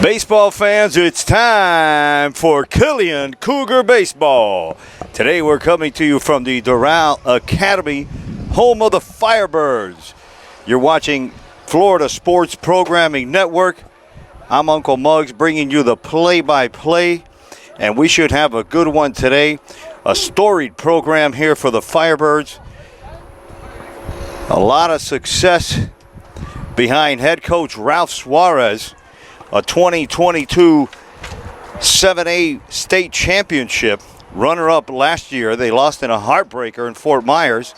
Baseball fans, it's time for Killian Cougar Baseball. Today we're coming to you from the Doral Academy, home of the Firebirds. You're watching Florida Sports Programming Network. I'm Uncle Muggs bringing you the play-by-play, and we should have a good one today. A storied program here for the Firebirds. A lot of success behind head coach Ralph Suarez. A 2022 7A state championship runner-up last year. They lost in a heartbreaker in Fort Myers.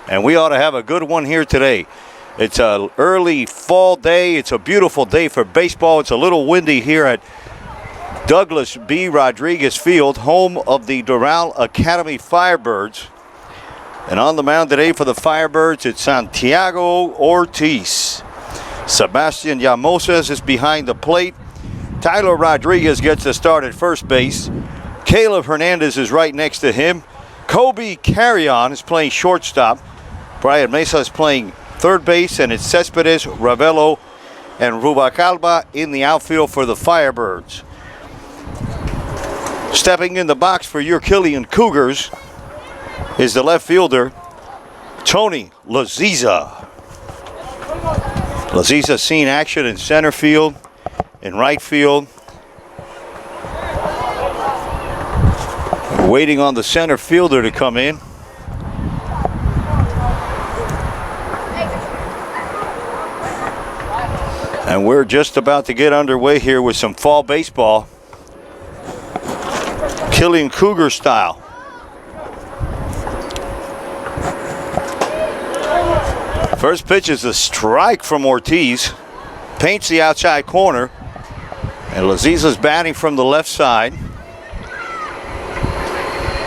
And we ought to have a good one here today. It's an early fall day. It's a beautiful day for baseball. It's a little windy here at Douglas B. Rodriguez Field, home of the Doral Academy Firebirds. And on the mound today for the Firebirds, it's Santiago Ortiz. Sebastian Llamosas is behind the plate. Tyler Rodriguez gets the start at first base. Caleb Hernandez is right next to him. Kobe Carrion is playing shortstop. Brian Mesa is playing third base, and it's Cespedes, Ravello, and Rubacalba in the outfield for the Firebirds. Stepping in the box for your Killian Cougars is the left fielder, Tony Laziza. Laziza's seen action in center field, in right field. We're waiting on the center fielder to come in. And we're just about to get underway here with some fall baseball. Killian Cougar style. First pitch is a strike from Ortiz. Paints the outside corner. And Laziza's batting from the left side.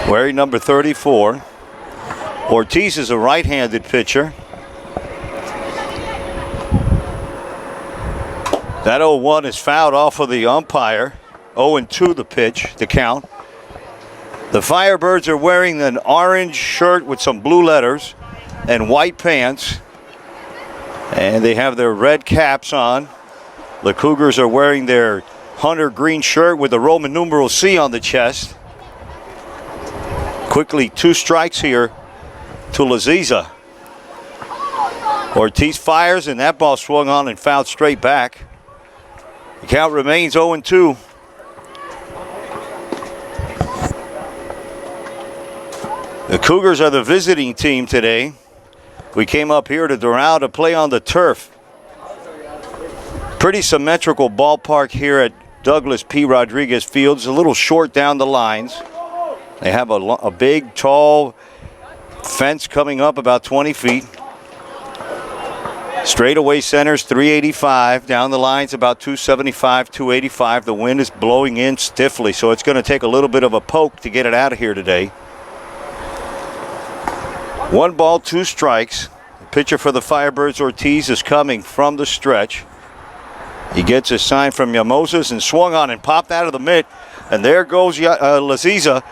Wearing number 34. Ortiz is a right-handed pitcher. That 0-1 is fouled off of the umpire. 0-2 the pitch, the count. The Firebirds are wearing an orange shirt with some blue letters and white pants. And they have their red caps on. The Cougars are wearing their hunter green shirt with the Roman numeral C on the chest. Quickly, 2 strikes here to Laziza. Ortiz fires, and that ball swung on and fouled straight back. The count remains 0-2. The Cougars are the visiting team today. We came up here to Doral to play on the turf. Pretty symmetrical ballpark here at Douglas P. Rodriguez Field. It's a little short down the lines. They have a big, tall fence coming up about 20 feet. Straightaway centers 385. Down the lines about 275, 285. The wind is blowing in stiffly, so it's going to take a little bit of a poke to get it out of here today. 1 ball, 2 strikes. The pitcher for the Firebirds, Ortiz, is coming from the stretch. He gets a sign from Llamosas and swung on and popped out of the mitt. And there goes Laziza.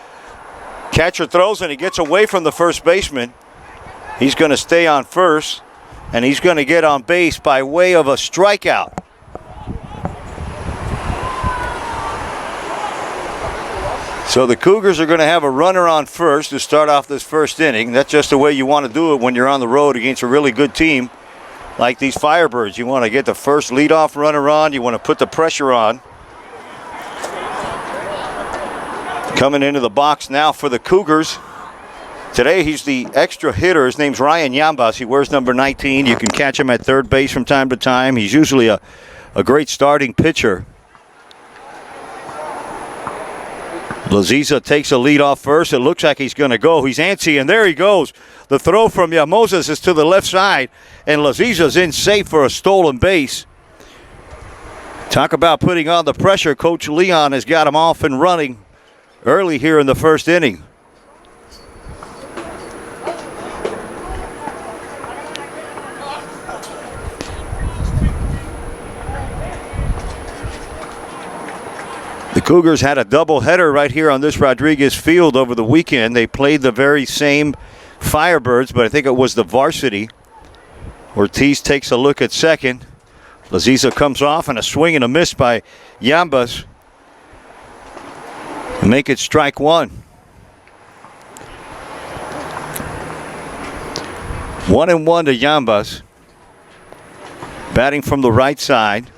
Catcher throws and he gets away from the first baseman. He's going to stay on first, and he's going to get on base by way of a strikeout. So the Cougars are going to have a runner on first to start off this first inning. That's just the way you want to do it when you're on the road against a really good team like these Firebirds. You want to get the first leadoff runner on. You want to put the pressure on. Coming into the box now for the Cougars. Today he's the extra hitter. His name's Ryan Yambas. He wears number 19. You can catch him at third base from time to time. He's usually a great starting pitcher. Laziza takes a lead off first. It looks like he's going to go. He's antsy, and there he goes. The throw from Llamosas is to the left side, and Laziza's in safe for a stolen base. Talk about putting on the pressure. Coach Leon has got him off and running early here in the first inning. The Cougars had a doubleheader right here on this Rodriguez Field over the weekend. They played the very same Firebirds, but I think it was the varsity. Ortiz takes a look at second. Laziza comes off and a swing and a miss by Yambas. And make it strike one. 1-1 to Yambas. Batting from the right side.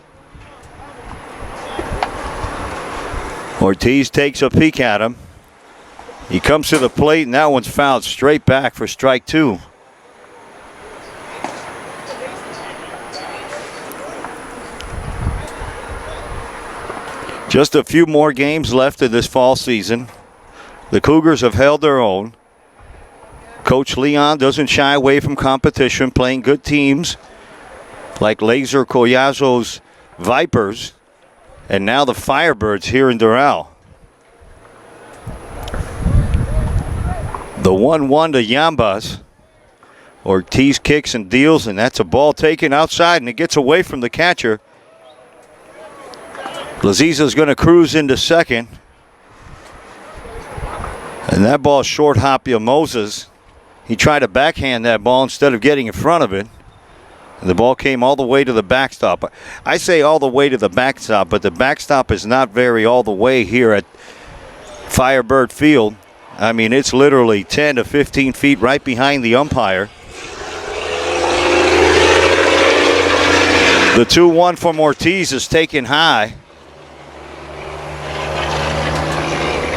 Ortiz takes a peek at him. He comes to the plate, and that one's fouled straight back for strike two. Just a few more games left in this fall season. The Cougars have held their own. Coach Leon doesn't shy away from competition, playing good teams like Laser Collazo's Vipers, and now the Firebirds here in Doral. The 1-1 to Yambas. Ortiz kicks and deals, and that's a ball taken outside, and it gets away from the catcher. Laziza's going to cruise into second. And that ball short hop Moses. He tried to backhand that ball instead of getting in front of it. And the ball came all the way to the backstop. I say all the way to the backstop, but the backstop is not very all the way here at Firebird Field. I mean, it's literally 10 to 15 feet right behind the umpire. The 2-1 from Ortiz is taken high.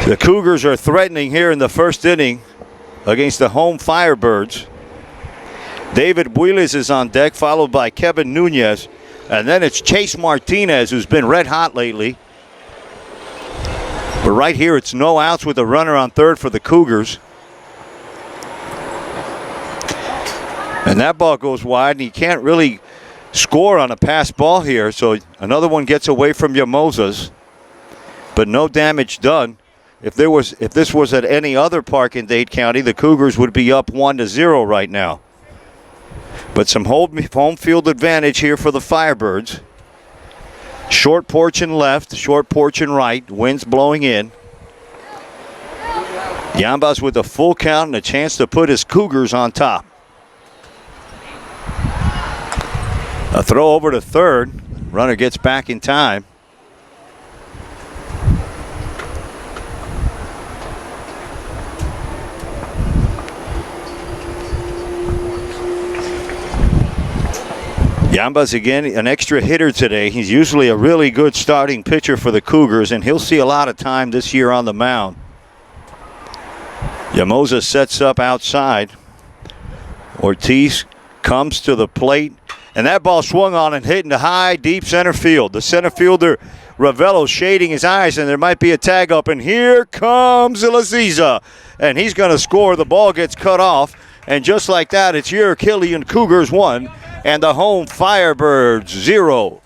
The Cougars are threatening here in the first inning against the home Firebirds. David Builes is on deck, followed by Kevin Nunez. And then it's Chase Martinez, who's been red hot lately. But right here, it's no outs with a runner on third for the Cougars. And that ball goes wide, and he can't really score on a pass ball here. So another one gets away from Moses, but no damage done. If this was at any other park in Dade County, the Cougars would be up 1-0 right now. But some home field advantage here for the Firebirds. Short porch and left, short porch and right. Wind's blowing in. Yambas with a full count and a chance to put his Cougars on top. A throw over to third. Runner gets back in time. Yambas again, an extra hitter today. He's usually a really good starting pitcher for the Cougars, and he'll see a lot of time this year on the mound. Yamosa sets up outside. Ortiz comes to the plate, and that ball swung on and hit into high, deep center field. The center fielder, Ravello, shading his eyes, and there might be a tag up, and here comes Laziza, and he's going to score. The ball gets cut off, and just like that, it's your Killian Cougars 1 and the home Firebirds 0.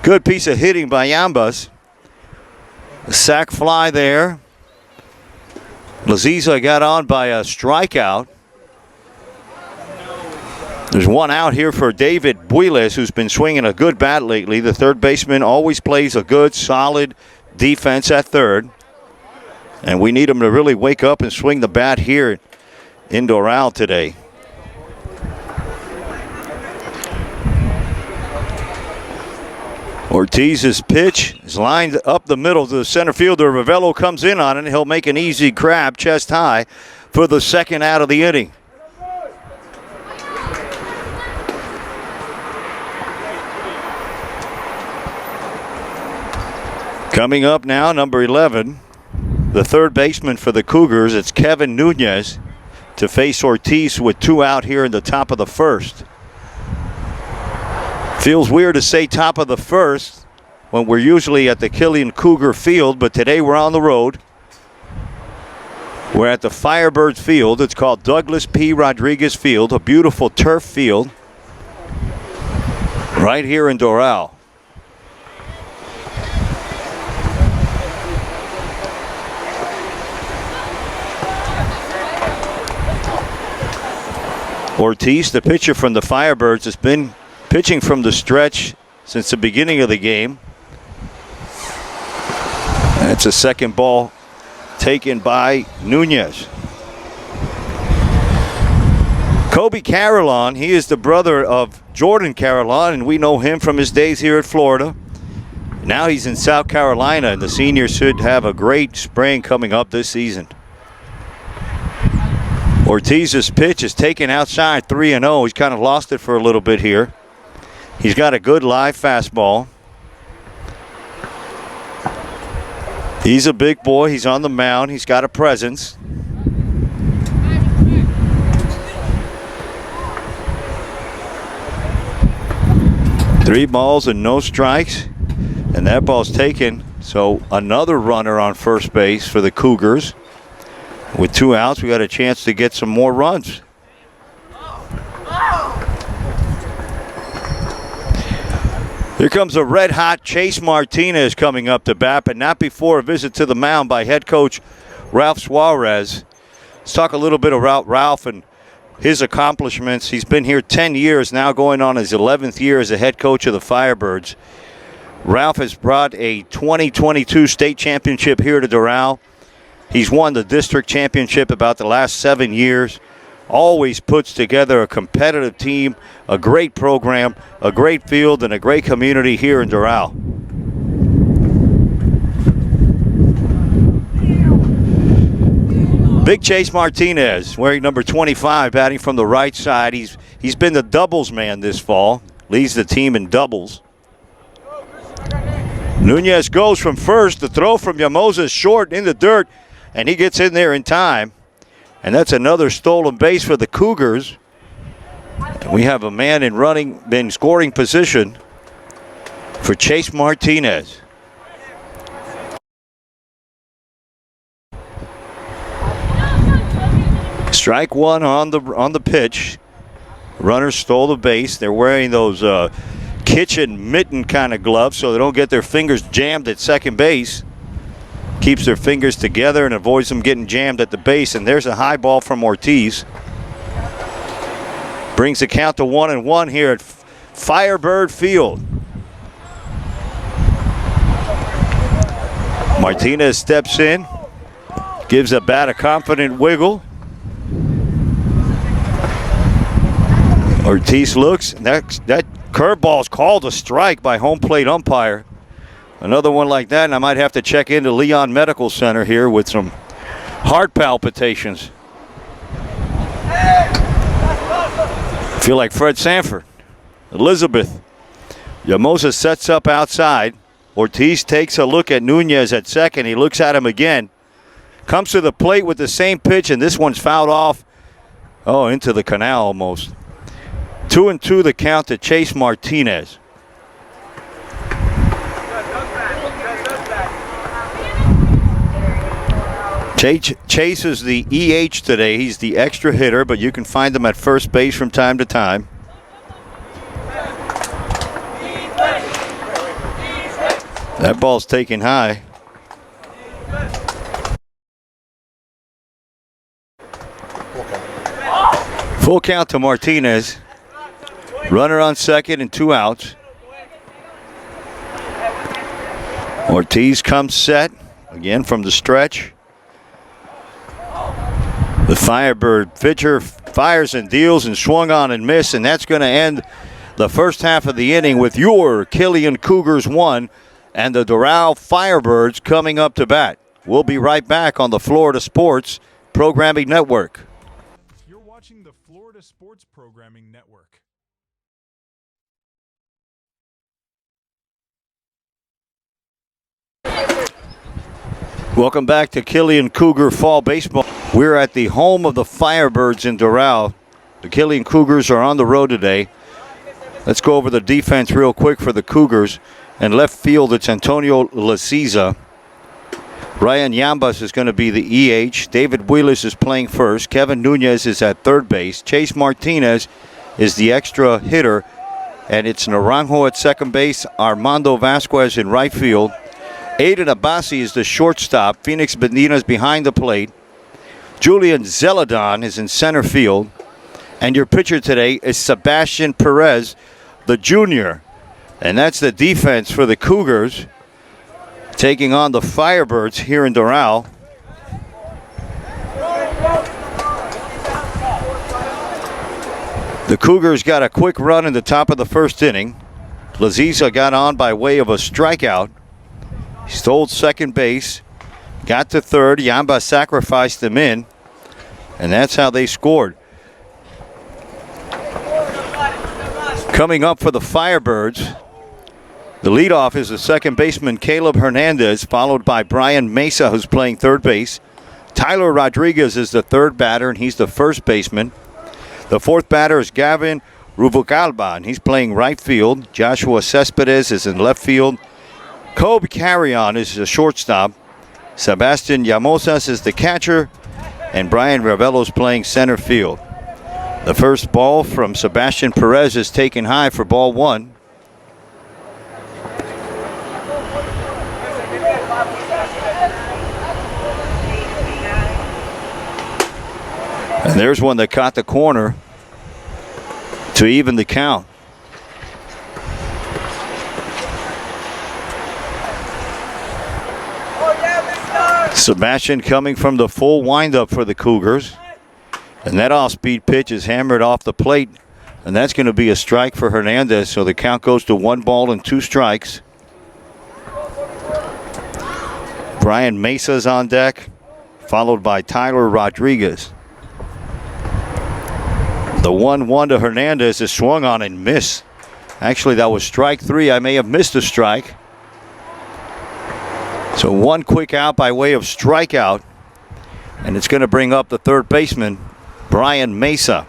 Good piece of hitting by Yambas. A sac fly there. Laziza got on by a strikeout. There's one out here for David Builes, who's been swinging a good bat lately. The third baseman always plays a good, solid defense at third. And we need him to really wake up and swing the bat here in Doral today. Ortiz's pitch is lined up the middle to the center fielder. Ravello comes in on it. He'll make an easy grab chest high for the second out of the inning. Coming up now, number 11, the third baseman for the Cougars. It's Kevin Nunez to face Ortiz with two out here in the top of the first. Feels weird to say top of the first when we're usually at the Killian Cougar Field, but today we're on the road. We're at the Firebird Field. It's called Douglas P. Rodriguez Field, a beautiful turf field right here in Doral. Ortiz, the pitcher from the Firebirds, has been pitching from the stretch since the beginning of the game. And it's a second ball taken by Nunez. Kobe Carolon, he is the brother of Jordan Carolon, and we know him from his days here at Florida. Now he's in South Carolina, and the seniors should have a great spring coming up this season. Ortiz's pitch is taken outside 3-0. He's kind of lost it for a little bit here. He's got a good live fastball. He's a big boy. He's on the mound. He's got a presence. Three balls and no strikes. And that ball's taken. So another runner on first base for the Cougars. With 2 outs, we got a chance to get some more runs. Here comes a red-hot Chase Martinez coming up to bat, but not before a visit to the mound by head coach Ralph Suarez. Let's talk a little bit about Ralph and his accomplishments. He's been here 10 years now, going on his 11th year as a head coach of the Firebirds. Ralph has brought a 2022 state championship here to Doral. He's won the district championship about the last 7 years. Always puts together a competitive team, a great program, a great field, and a great community here in Doral. Big Chase Martinez, wearing number 25, batting from the right side. He's been the doubles man this fall, leads the team in doubles. Nunez goes from first. The throw from Yamosa is short in the dirt, and he gets in there in time. And that's another stolen base for the Cougars. We have a man in scoring position for Chase Martinez. Strike one on the pitch. Runners stole the base. They're wearing those kitchen mitten kind of gloves so they don't get their fingers jammed at second base. Keeps their fingers together and avoids them getting jammed at the base. And there's a high ball from Ortiz. Brings the count to 1-1 here at Firebird Field. Martinez steps in, gives the bat a confident wiggle. Ortiz looks. That curveball is called a strike by home plate umpire. Another one like that, and I might have to check into Leon Medical Center here with some heart palpitations. Feel like Fred Sanford. Elizabeth. Yamosa sets up outside. Ortiz takes a look at Nunez at second. He looks at him again. Comes to the plate with the same pitch, and this one's fouled off. Oh, into the canal almost. 2-2 the count to Chase Martinez. Chase is the EH today. He's the extra hitter, but you can find him at first base from time to time. That ball's taken high. Full count to Martinez. Runner on second and 2 outs. Ortiz comes set again from the stretch. The Firebird pitcher fires and deals and swung on and missed, and that's going to end the first half of the inning with your Killian Cougars 1 and the Doral Firebirds coming up to bat. We'll be right back on the Florida Sports Programming Network. You're watching the Florida Sports Programming Network. Welcome back to Killian Cougar Fall Baseball. We're at the home of the Firebirds in Doral. The Killian Cougars are on the road today. Let's go over the defense real quick for the Cougars. In left field, it's Antonio Laciza. Ryan Yambas is going to be the EH. David Wheelis is playing first. Kevin Nunez is at third base. Chase Martinez is the extra hitter. And it's Naranjo at second base. Armando Vasquez in right field. Aiden Abassi is the shortstop. Phoenix Benitez behind the plate. Julian Zeladon is in center field. And your pitcher today is Sebastian Perez, the junior. And that's the defense for the Cougars, taking on the Firebirds here in Doral. Cougars got a quick run in the top of the first inning. Laziza got on by way of a strikeout. He stole second base, got to third. Yamba sacrificed him in, and that's how they scored. Coming up for the Firebirds, the leadoff is the second baseman Caleb Hernandez, followed by Brian Mesa, who's playing third base. Tyler Rodriguez is the third batter, and he's the first baseman. The fourth batter is Gavin Rubalcaba, and he's playing right field. Joshua Cespedes is in left field. Kobe Carrion is the shortstop. Sebastian Llamosas is the catcher, and Brian Ravello's playing center field. The first ball from Sebastian Perez is taken high for ball one. And there's one that caught the corner to even the count. Sebastian coming from the full windup for the Cougars. And that off-speed pitch is hammered off the plate. And that's going to be a strike for Hernandez. So the count goes to 1-2 strikes. Brian Mesa's on deck, followed by Tyler Rodriguez. The 1-1 to Hernandez is swung on and missed. Actually, that was strike three. I may have missed a strike. So one quick out by way of strikeout. And it's going to bring up the third baseman, Brian Mesa.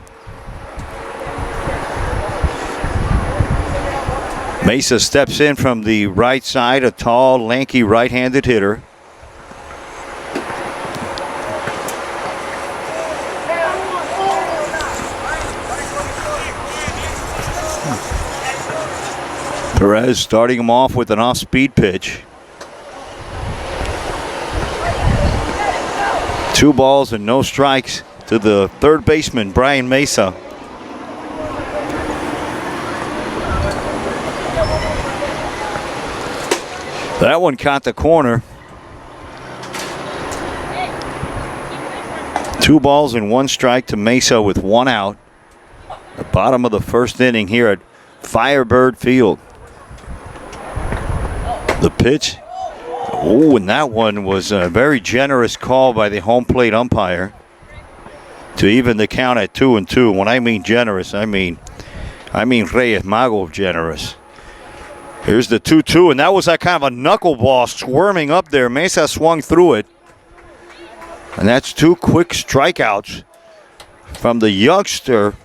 Mesa steps in from the right side, a tall, lanky right-handed hitter. Perez starting him off with an off-speed pitch. 2 balls and no strikes to the third baseman, Brian Mesa. That one caught the corner. 2 balls and 1 strike to Mesa with 1 out. The bottom of the first inning here at Firebird Field. The pitch. Oh, and that one was a very generous call by the home plate umpire to even the count at 2-2. When I mean generous, I mean Reyes Mago generous. Here's the 2-2, and that was that kind of a knuckleball squirming up there. Mesa swung through it. And that's 2 quick strikeouts from the youngster,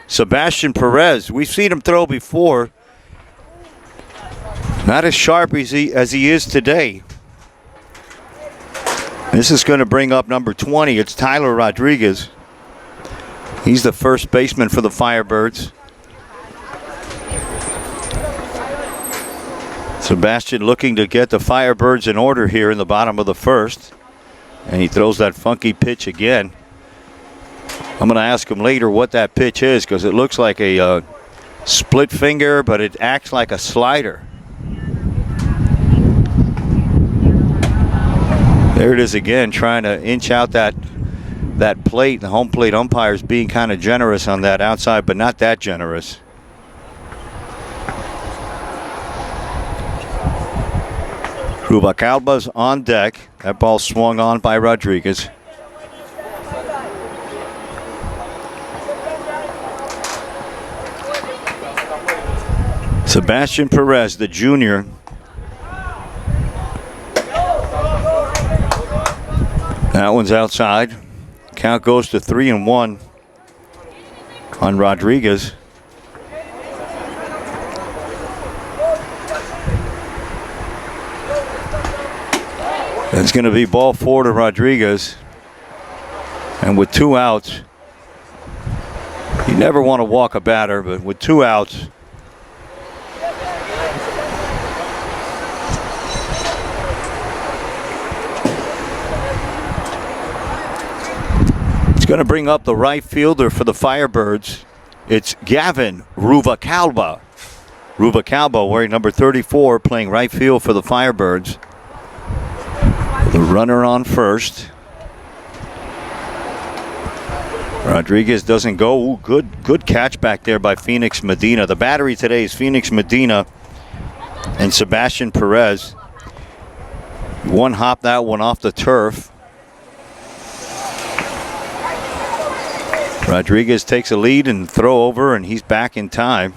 Sebastian Perez. We've seen him throw before. Not as sharp as he is today. This is going to bring up number 20. It's Tyler Rodriguez. He's the first baseman for the Firebirds. Sebastian looking to get the Firebirds in order here in the bottom of the first. And he throws that funky pitch again. I'm going to ask him later what that pitch is, because it looks like a split finger, but it acts like a slider. There it is again, trying to inch out that plate. The home plate umpire's being kind of generous on that outside, but not that generous. Rubalcaba's on deck. That ball swung on by Rodriguez. Sebastian Perez, the junior. That one's outside. Count goes to 3-1 on Rodriguez. That's going to be ball 4 to Rodriguez. And with 2 outs, you never want to walk a batter, but with 2 outs, going to bring up the right fielder for the Firebirds. It's Gavin Rubalcaba. Rubalcaba wearing number 34, playing right field for the Firebirds. The runner on first. Rodriguez doesn't go. Ooh, good catch back there by Phoenix Medina. The battery today is Phoenix Medina and Sebastian Perez. One hop that one off the turf. Rodriguez takes a lead and throw over, and he's back in time.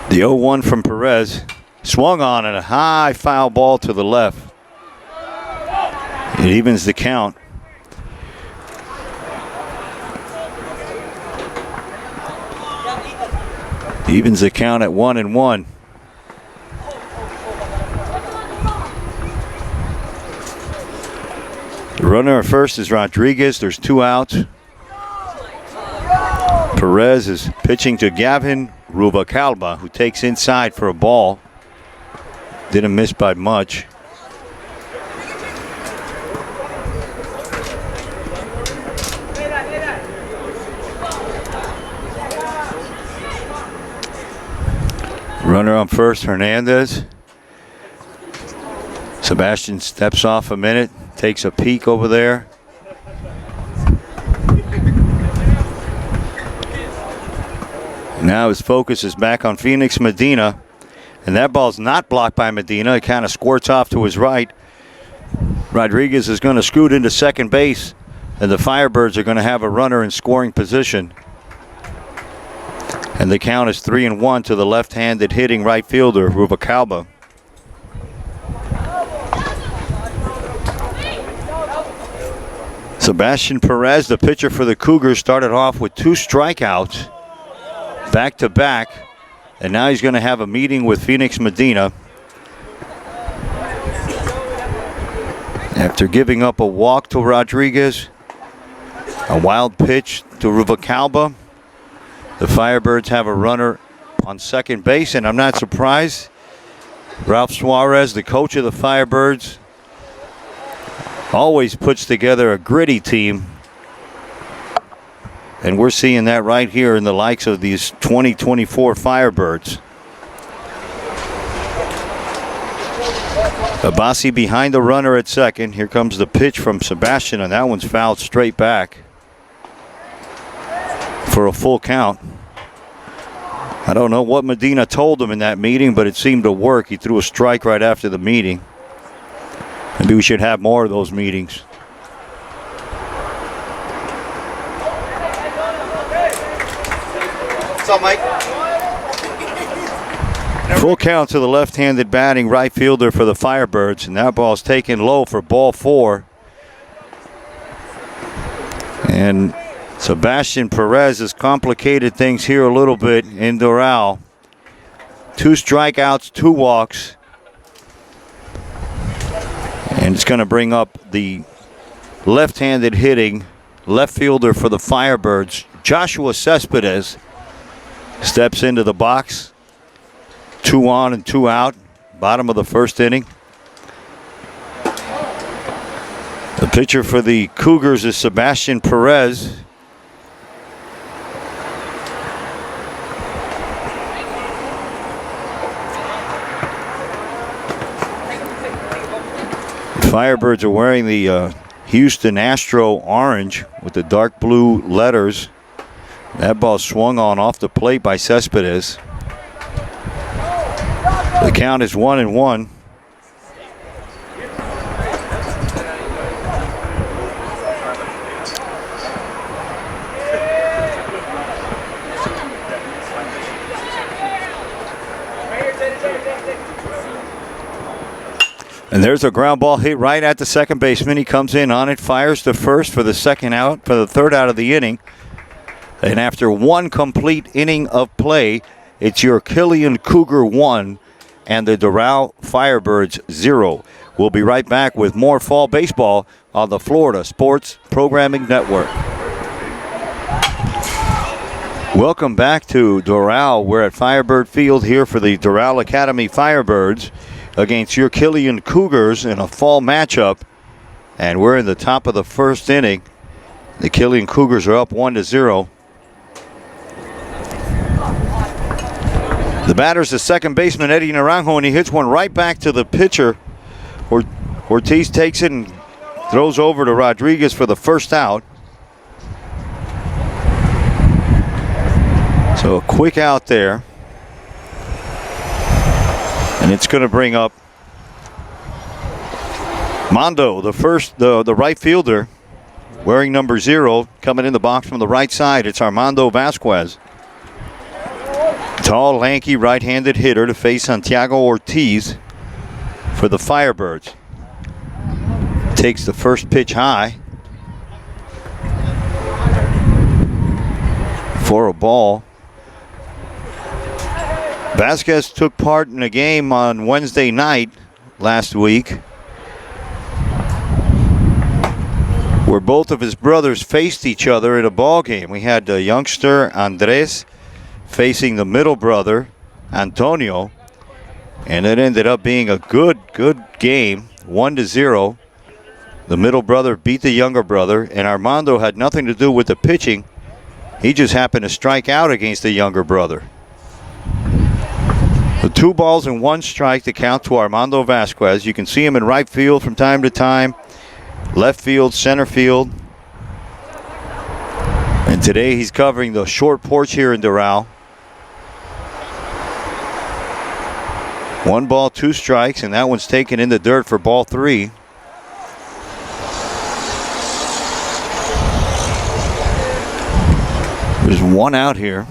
The 0-1 from Perez. Swung on and a high foul ball to the left. It evens the count. Evens the count at 1-1. The runner at first is Rodriguez. There's 2 outs. Perez is pitching to Gavin Rubalcaba, who takes inside for a ball. Didn't miss by much. Runner on first, Hernandez. Sebastian steps off a minute, takes a peek over there. Now his focus is back on Phoenix Medina, and that ball's not blocked by Medina. It kind of squirts off to his right. Rodriguez is going to scoot into second base, and the Firebirds are going to have a runner in scoring position. And the count is 3-1 to the left-handed hitting right fielder, Rubalcaba. Sebastian Perez, the pitcher for the Cougars, started off with 2 strikeouts back-to-back, and now he's going to have a meeting with Phoenix Medina. After giving up a walk to Rodriguez, a wild pitch to Rubalcaba, the Firebirds have a runner on second base, and I'm not surprised. Ralph Suarez, the coach of the Firebirds, always puts together a gritty team. And we're seeing that right here in the likes of these 2024 Firebirds. Abassi behind the runner at second. Here comes the pitch from Sebastian, and that one's fouled straight back for a full count. I don't know what Medina told him in that meeting, but it seemed to work. He threw a strike right after the meeting. Maybe we should have more of those meetings. What's up, Mike? Full count to the left-handed batting right fielder for the Firebirds, and that ball's taken low for ball 4. And Sebastian Perez has complicated things here a little bit in Doral. 2 strikeouts, 2 walks. And it's going to bring up the left-handed hitting left fielder for the Firebirds, Joshua Cespedes. Steps into the box. 2 on and 2 out. Bottom of the first inning. The pitcher for the Cougars is Sebastian Perez. The Firebirds are wearing the Houston Astro orange with the dark blue letters. That ball swung on off the plate by Cespedes. The count is 1-1. And there's a ground ball hit right at the second baseman. He comes in on it, fires to first for the second out, for the third out of the inning. And after 1 complete inning of play, it's your Killian Cougar 1 and the Doral Firebirds 0. We'll be right back with more fall baseball on the Florida Sports Programming Network. Welcome back to Doral. We're at Firebird Field here for the Doral Academy Firebirds against your Killian Cougars in a fall matchup. And we're in the top of the first inning. The Killian Cougars are up 1-0. The batter's the second baseman, Eddie Naranjo, and he hits one right back to the pitcher. Ortiz takes it and throws over to Rodriguez for the first out. So a quick out there. And it's going to bring up Mondo, the right fielder, wearing number 0, coming in the box from the right side. It's Armando Vasquez. Tall, lanky, right-handed hitter to face Santiago Ortiz for the Firebirds. Takes the first pitch high for a ball. Vasquez took part in a game on Wednesday night last week where both of his brothers faced each other in a ball game. We had the youngster Andres facing the middle brother Antonio, and it ended up being a good game, 1-0. The middle brother beat the younger brother, and Armando had nothing to do with the pitching. He just happened to strike out against the younger brother. The 2 balls and 1 strike to count to Armando Vasquez. You can see him in right field from time to time, left field, center field. And today he's covering the short porch here in Doral. 1 ball, 2 strikes, and that one's taken in the dirt for ball 3. There's 1 out here.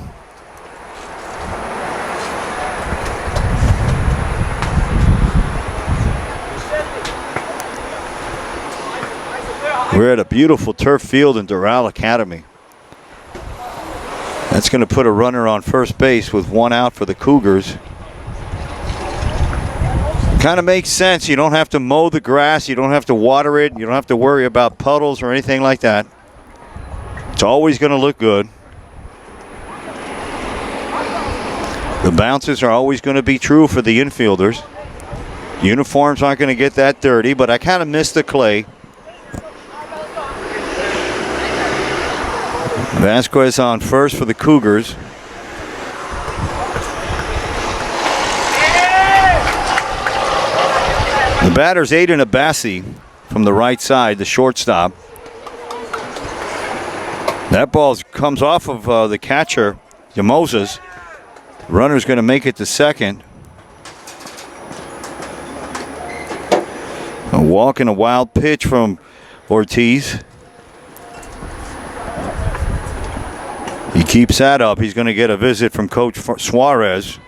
We're at a beautiful turf field in Doral Academy. That's going to put a runner on first base with 1 out for the Cougars. Kind of makes sense. You don't have to mow the grass. You don't have to water it. You don't have to worry about puddles or anything like that. It's always going to look good. The bounces are always going to be true for the infielders. Uniforms aren't going to get that dirty, but I kind of miss the clay. Vasquez on first for the Cougars. The batter's Aiden Abassi from the right side, the shortstop. That ball comes off of the catcher, Yamoses. The runner's going to make it to second. A walk and a wild pitch from Ortiz. He keeps that up. He's going to get a visit from Coach Suarez.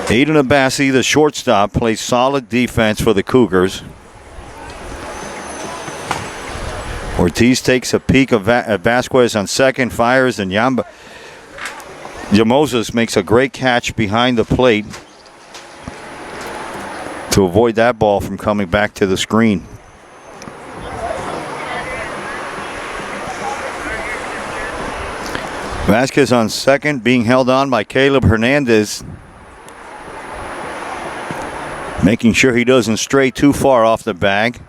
Aiden Abassi, the shortstop, plays solid defense for the Cougars. Ortiz takes a peek at Vasquez on second, fires, and Yamoses makes a great catch behind the plate to avoid that ball from coming back to the screen. Vasquez on second, being held on by Caleb Hernandez, making sure he doesn't stray too far off the bag.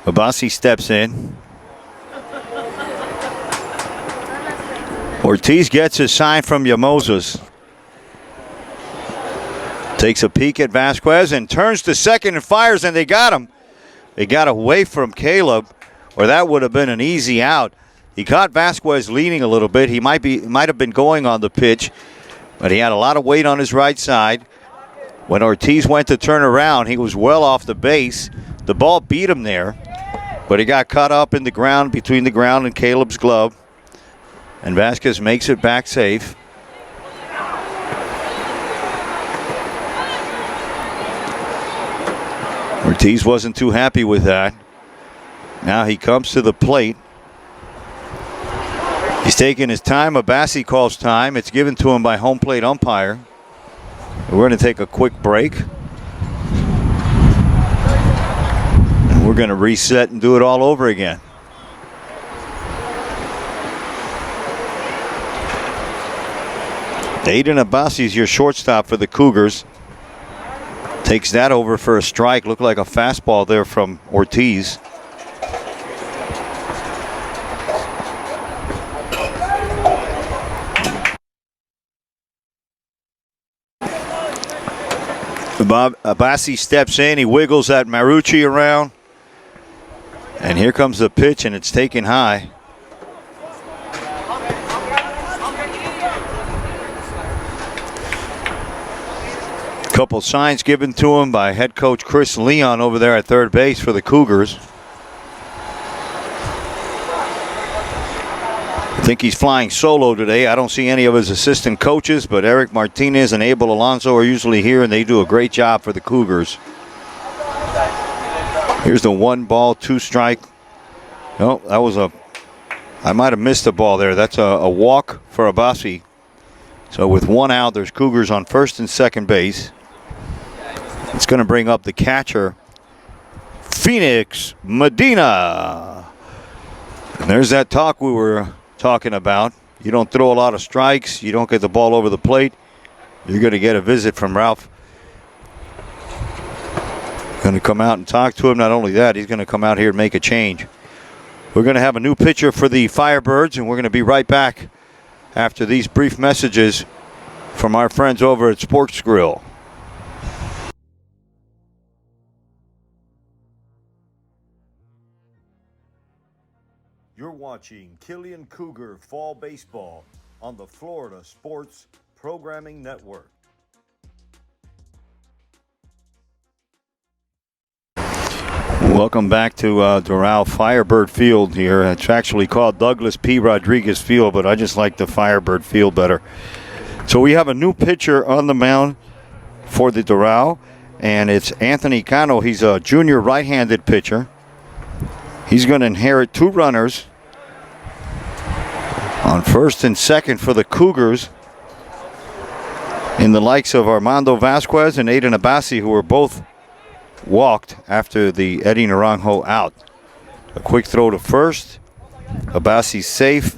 Abassi steps in. Ortiz gets his sign from Yamoses. Takes a peek at Vasquez and turns to second and fires, and they got him. They got away from Caleb, or that would have been an easy out. He caught Vasquez leaning a little bit. He might have been going on the pitch, but he had a lot of weight on his right side. When Ortiz went to turn around, he was well off the base. The ball beat him there, but he got caught up in the ground, between the ground and Caleb's glove. And Vasquez makes it back safe. Ortiz wasn't too happy with that. Now he comes to the plate. He's taking his time. Abassi calls time. It's given to him by home plate umpire. We're going to take a quick break. And we're going to reset and do it all over again. Aiden Abassi is your shortstop for the Cougars. Takes that over for a strike. Looked like a fastball there from Ortiz. Abbasi steps in. He wiggles that Marucci around. And here comes the pitch, and it's taken high. Couple signs given to him by head coach Chris Leon over there at third base for the Cougars. I think he's flying solo today. I don't see any of his assistant coaches, but Eric Martinez and Abel Alonso are usually here, and they do a great job for the Cougars. Here's the 1-ball, 2-strike. No, that was I might have missed the ball there. That's a walk for Abbasi. So with 1 out, there's Cougars on first and second base. It's going to bring up the catcher, Phoenix Medina. And there's that talk we were talking about. You don't throw a lot of strikes. You don't get the ball over the plate. You're going to get a visit from Ralph. Going to come out and talk to him. Not only that, he's going to come out here and make a change. We're going to have a new pitcher for the Firebirds, and we're going to be right back after these brief messages from our friends over at Sports Grill. You're watching Killian Cougar Fall Baseball on the Florida Sports Programming Network. Welcome back to Doral Firebird Field here. It's actually called Douglas P. Rodriguez Field, but I just like the Firebird Field better. So we have a new pitcher on the mound for the Doral, and it's Anthony Cano. He's a junior right-handed pitcher. He's going to inherit 2 runners on first and second for the Cougars in the likes of Armando Vasquez and Aiden Abbasi, who were both walked after the Eddie Naranjo out. A quick throw to first. Abbasi safe.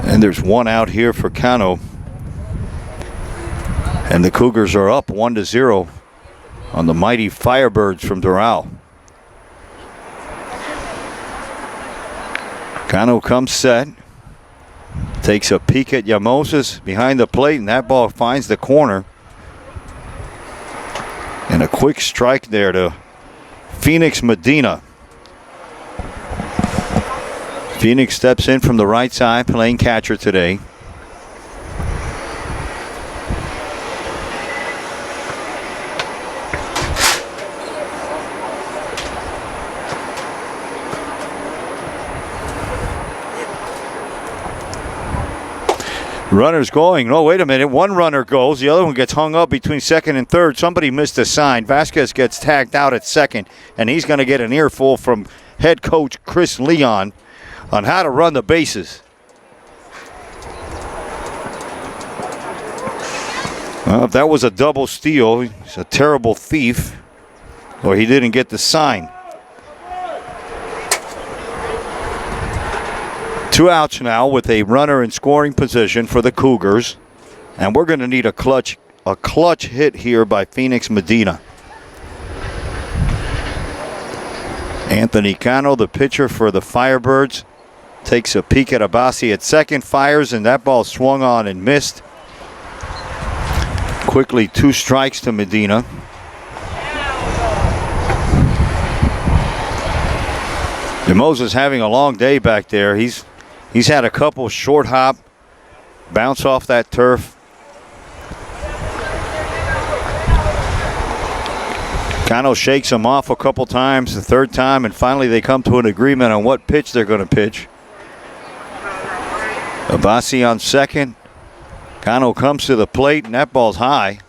And there's 1 out here for Cano. And the Cougars are up 1-0 on the mighty Firebirds from Doral. Cano comes set. Takes a peek at Yamoses behind the plate, and that ball finds the corner. And a quick strike there to Phoenix Medina. Phoenix steps in from the right side, playing catcher today. Runners going. No, wait a minute. 1 runner goes. The other one gets hung up between second and third. Somebody missed a sign. Vasquez gets tagged out at second, and he's going to get an earful from head coach Chris Leon on how to run the bases. Well, if that was a double steal, he's a terrible thief, or he didn't get the sign. 2 outs now with a runner in scoring position for the Cougars. And we're going to need a clutch hit here by Phoenix Medina. Anthony Cano, the pitcher for the Firebirds, takes a peek at Abbasi at second, fires, and that ball swung on and missed. Quickly 2 strikes to Medina. Moses having a long day back there. He's had a couple short hop, bounce off that turf. Cano shakes him off a couple times, the third time, and finally they come to an agreement on what pitch they're going to pitch. Abbasi on second. Cano comes to the plate, and that ball's high.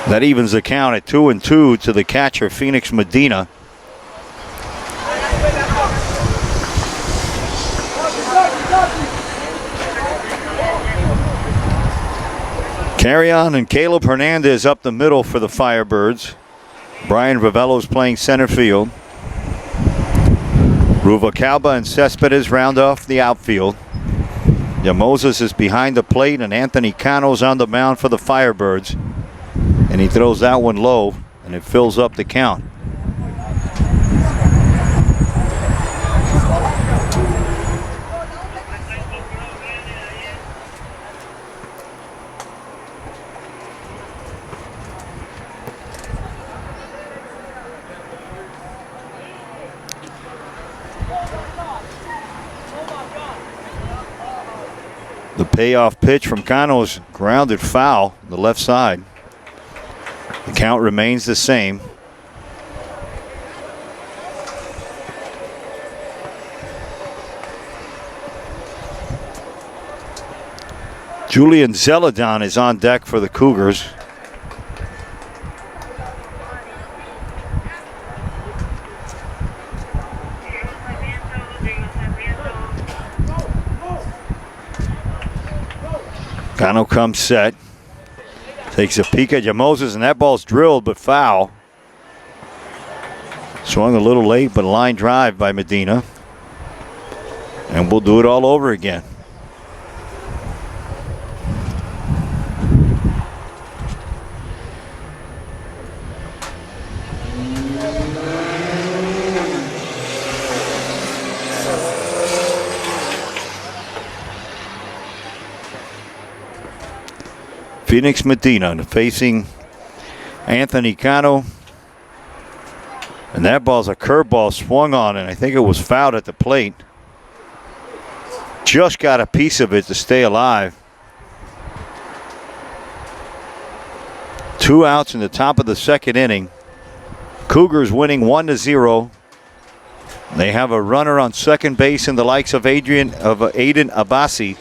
That evens the count at 2-2 to the catcher, Phoenix Medina. Carrion and Caleb Hernandez up the middle for the Firebirds. Brian Ravello's playing center field. Ruvalcaba and Cespedes round off the outfield. Moses is behind the plate, and Anthony Cano's on the mound for the Firebirds. And he throws that one low, and it fills up the count. The payoff pitch from Cano's grounded foul, the left side. The count remains the same. Julian Zeladon is on deck for the Cougars. Cano comes set. Takes a peek at Moses, and that ball's drilled but foul. Swung a little late, but a line drive by Medina. And we'll do it all over again. Phoenix Medina facing Anthony Cano. And that ball's a curveball swung on, and I think it was fouled at the plate. Just got a piece of it to stay alive. 2 outs in the top of the second inning. Cougars winning 1-0. They have a runner on second base in the likes of Aiden Abassi.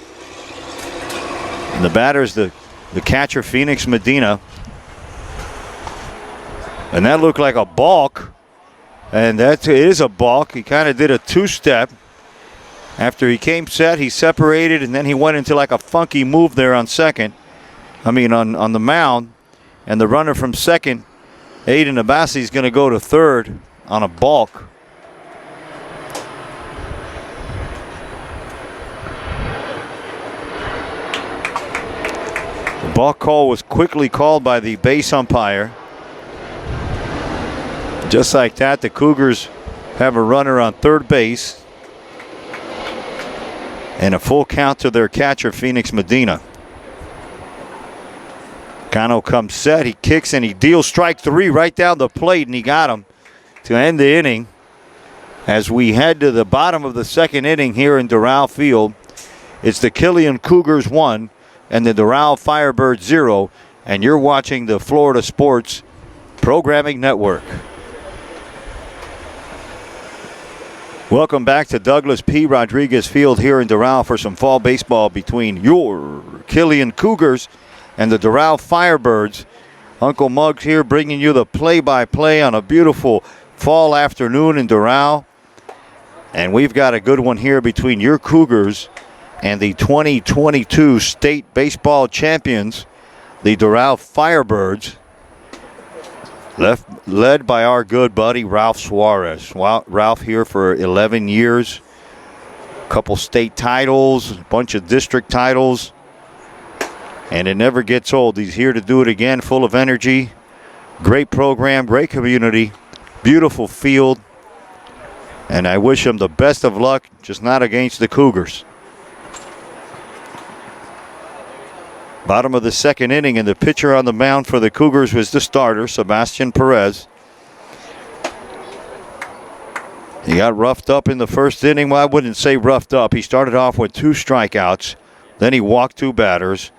And the batter is the catcher, Phoenix Medina. And that looked like a balk. And that is a balk. He kind of did a two-step. After he came set, he separated, and then he went into like a funky move there on second. I mean, on the mound. And the runner from second, Aiden Abassi, is going to go to third on a balk. The balk call was quickly called by the base umpire. Just like that, the Cougars have a runner on third base and a full count to their catcher, Phoenix Medina. Cano comes set, he kicks and he deals strike three right down the plate, and he got him to end the inning. As we head to the bottom of the second inning here in Doral Field, it's the Killian Cougars 1 and the Doral Firebirds 0, and you're watching the Florida Sports Programming Network. Welcome back to Douglas P. Rodriguez Field here in Doral for some fall baseball between your Killian Cougars and the Doral Firebirds. Uncle Muggs here bringing you the play-by-play on a beautiful fall afternoon in Doral. And we've got a good one here between your Cougars and the 2022 state baseball champions, the Doral Firebirds, led by our good buddy Ralph Suarez. Ralph here for 11 years, a couple state titles, a bunch of district titles, and it never gets old. He's here to do it again, full of energy, great program, great community, beautiful field, and I wish him the best of luck, just not against the Cougars. Bottom of the second inning, and the pitcher on the mound for the Cougars was the starter, Sebastian Perez. He got roughed up in the first inning. Well, I wouldn't say roughed up. He started off with 2 strikeouts. Then he walked 2 batters.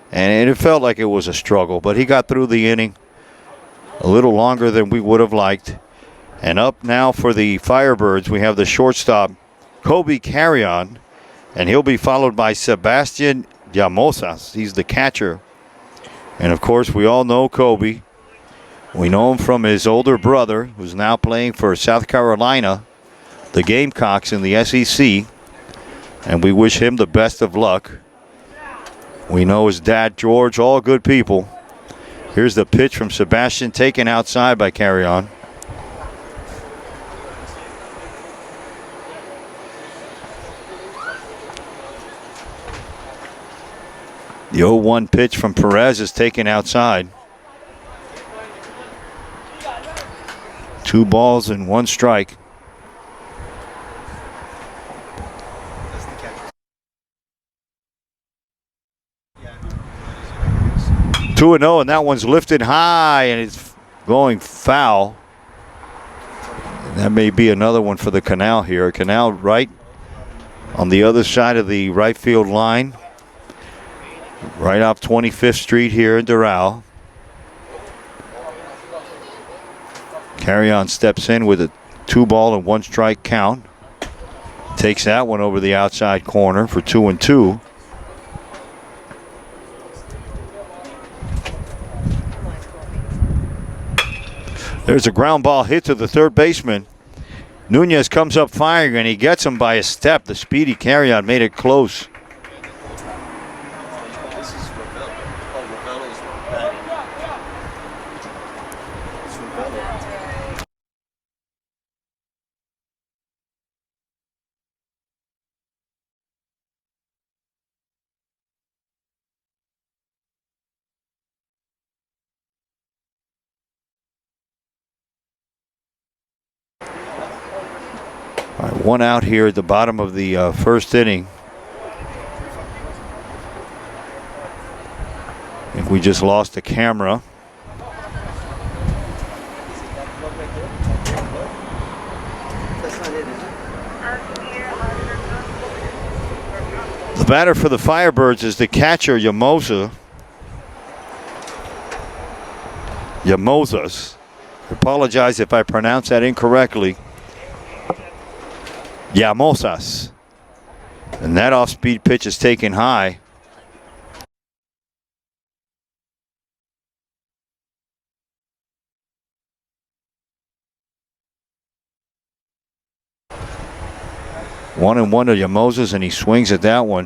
And it felt like it was a struggle. But he got through the inning a little longer than we would have liked. And up now for the Firebirds, we have the shortstop, Kobe Carrion. And he'll be followed by Sebastian Llamosas. He's the catcher. And, of course, we all know Kobe. We know him from his older brother, who's now playing for South Carolina, the Gamecocks in the SEC. And we wish him the best of luck. We know his dad, George, all good people. Here's the pitch from Sebastian, taken outside by Carrion. The 0-1 pitch from Perez is taken outside. 2 balls and 1 strike. 2-0, and that one's lifted high, and it's going foul. And that may be another one for the Canal here. Canal right on the other side of the right field line, right off 25th Street here in Doral. Carry-on steps in with a 2-ball and 1-strike count. Takes that one over the outside corner for 2-2. There's a ground ball hit to the third baseman. Nunez comes up firing, and he gets him by a step. The speedy carry-on made it close. All right, one out here at the bottom of the first inning. I think we just lost the camera. The batter for the Firebirds is the catcher, Yamosas. I apologize if I pronounce that incorrectly. Yamosas. And that off-speed pitch is taken high. 1-1 to Yamosas, and he swings at that one.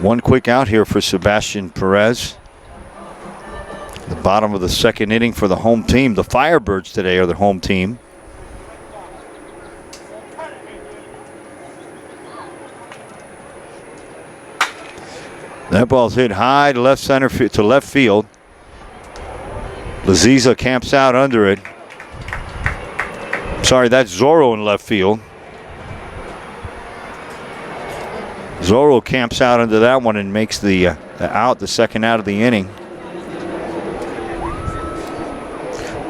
One quick out here for Sebastian Perez. The bottom of the second inning for the home team. The Firebirds today are the home team. That ball's hit high to left center to left field. Laziza camps out under it. Sorry, that's Zorro in left field. Zorro camps out under that one and makes the second out of the inning.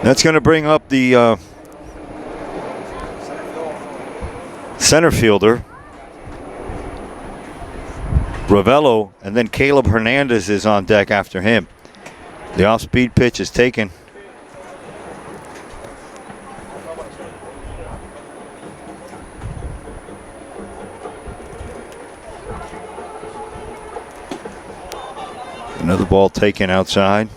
That's going to bring up the center fielder, Ravello, and then Caleb Hernandez is on deck after him. The off-speed pitch is taken. Another ball taken outside.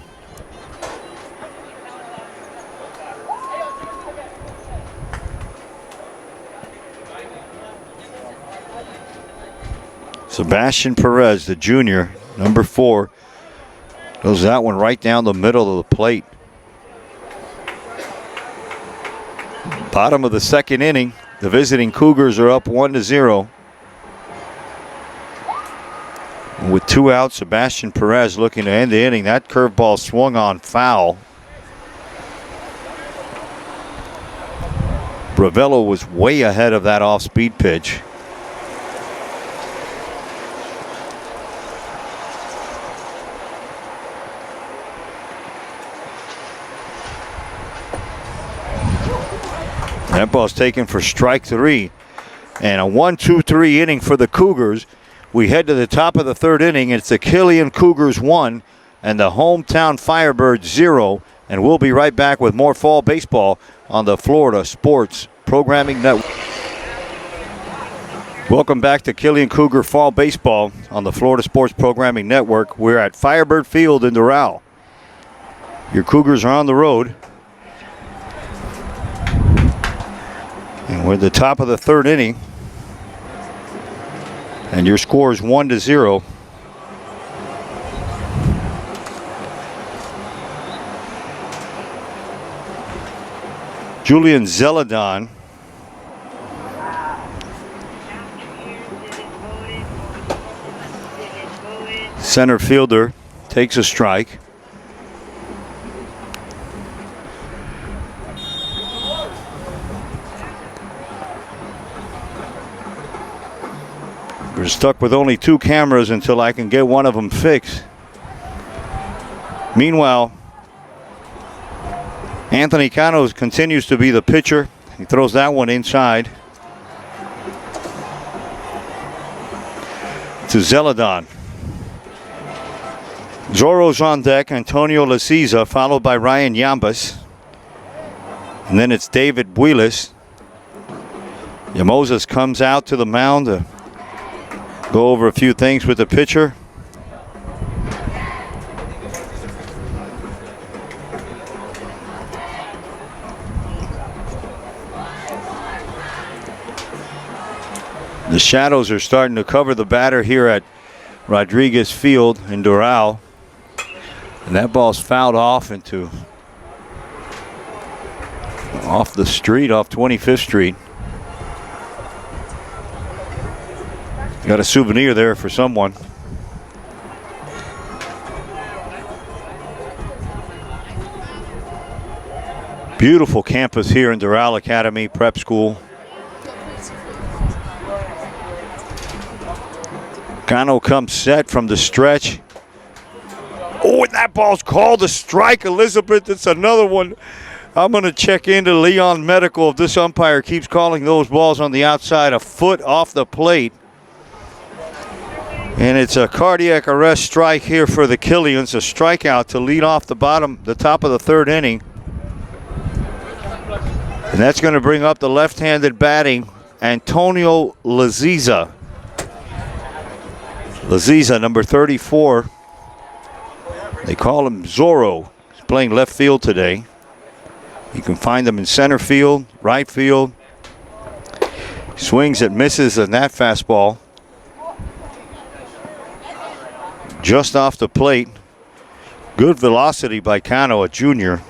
Sebastian Perez, the junior, number 4, goes that one right down the middle of the plate. Bottom of the second inning, the visiting Cougars are up 1-0. With 2 outs, Sebastian Perez looking to end the inning. That curveball swung on foul. Ravello was way ahead of that off-speed pitch. That ball's taken for strike 3. And a 1-2-3 inning for the Cougars. We head to the top of the third inning. It's the Killian Cougars 1 and the hometown Firebirds 0. And we'll be right back with more fall baseball on the Florida Sports Programming Network. Welcome back to Killian Cougar Fall Baseball on the Florida Sports Programming Network. We're at Firebird Field in Doral. Your Cougars are on the road. And we're at the top of the third inning. And your score is 1-0. Julian Zeladon center fielder takes a strike. We're stuck with only 2 cameras until I can get one of them fixed. Meanwhile, Anthony Cano continues to be the pitcher. He throws that one inside to Zeladon. Zorro's on deck, Antonio Laciza, followed by Ryan Yambas. And then it's David Builes. Yamoses comes out to the mound to go over a few things with the pitcher. The shadows are starting to cover the batter here at Rodriguez Field in Doral. And that ball's fouled off off the street, off 25th Street. Got a souvenir there for someone. Beautiful campus here in Doral Academy Prep School. Cano comes set from the stretch. Oh, and that ball's called a strike, Elizabeth. It's another one. I'm going to check into Leon Medical if this umpire keeps calling those balls on the outside a foot off the plate. And it's a cardiac arrest strike here for the Killians, a strikeout to lead off the top of the 3rd inning. And that's going to bring up the left-handed batting, Antonio Laciza. Laciza, number 34. They call him Zorro. He's playing left field today. You can find him in center field, right field. Swings and misses on that fastball. Just off the plate. Good velocity by Cano, a junior.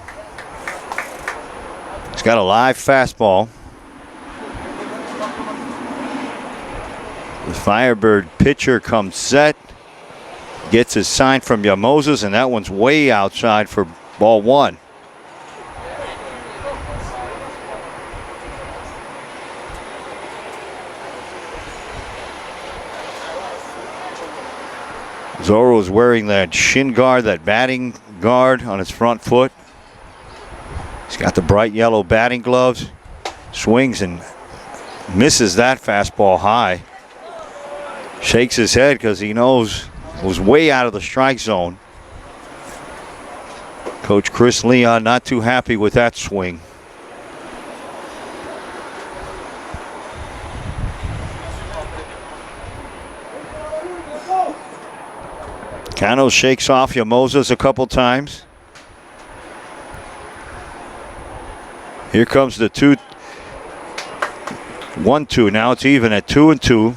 He's got a live fastball. The Firebird pitcher comes set. Gets his sign from Yamoses, and that one's way outside for ball 1. Zorro's wearing that shin guard, that batting guard on his front foot. He's got the bright yellow batting gloves. Swings and misses that fastball high. Shakes his head because he knows it was way out of the strike zone. Coach Chris Leon not too happy with that swing. Cano shakes off Yamoses a couple times. Here comes the 1-2. Now it's even at 2-2.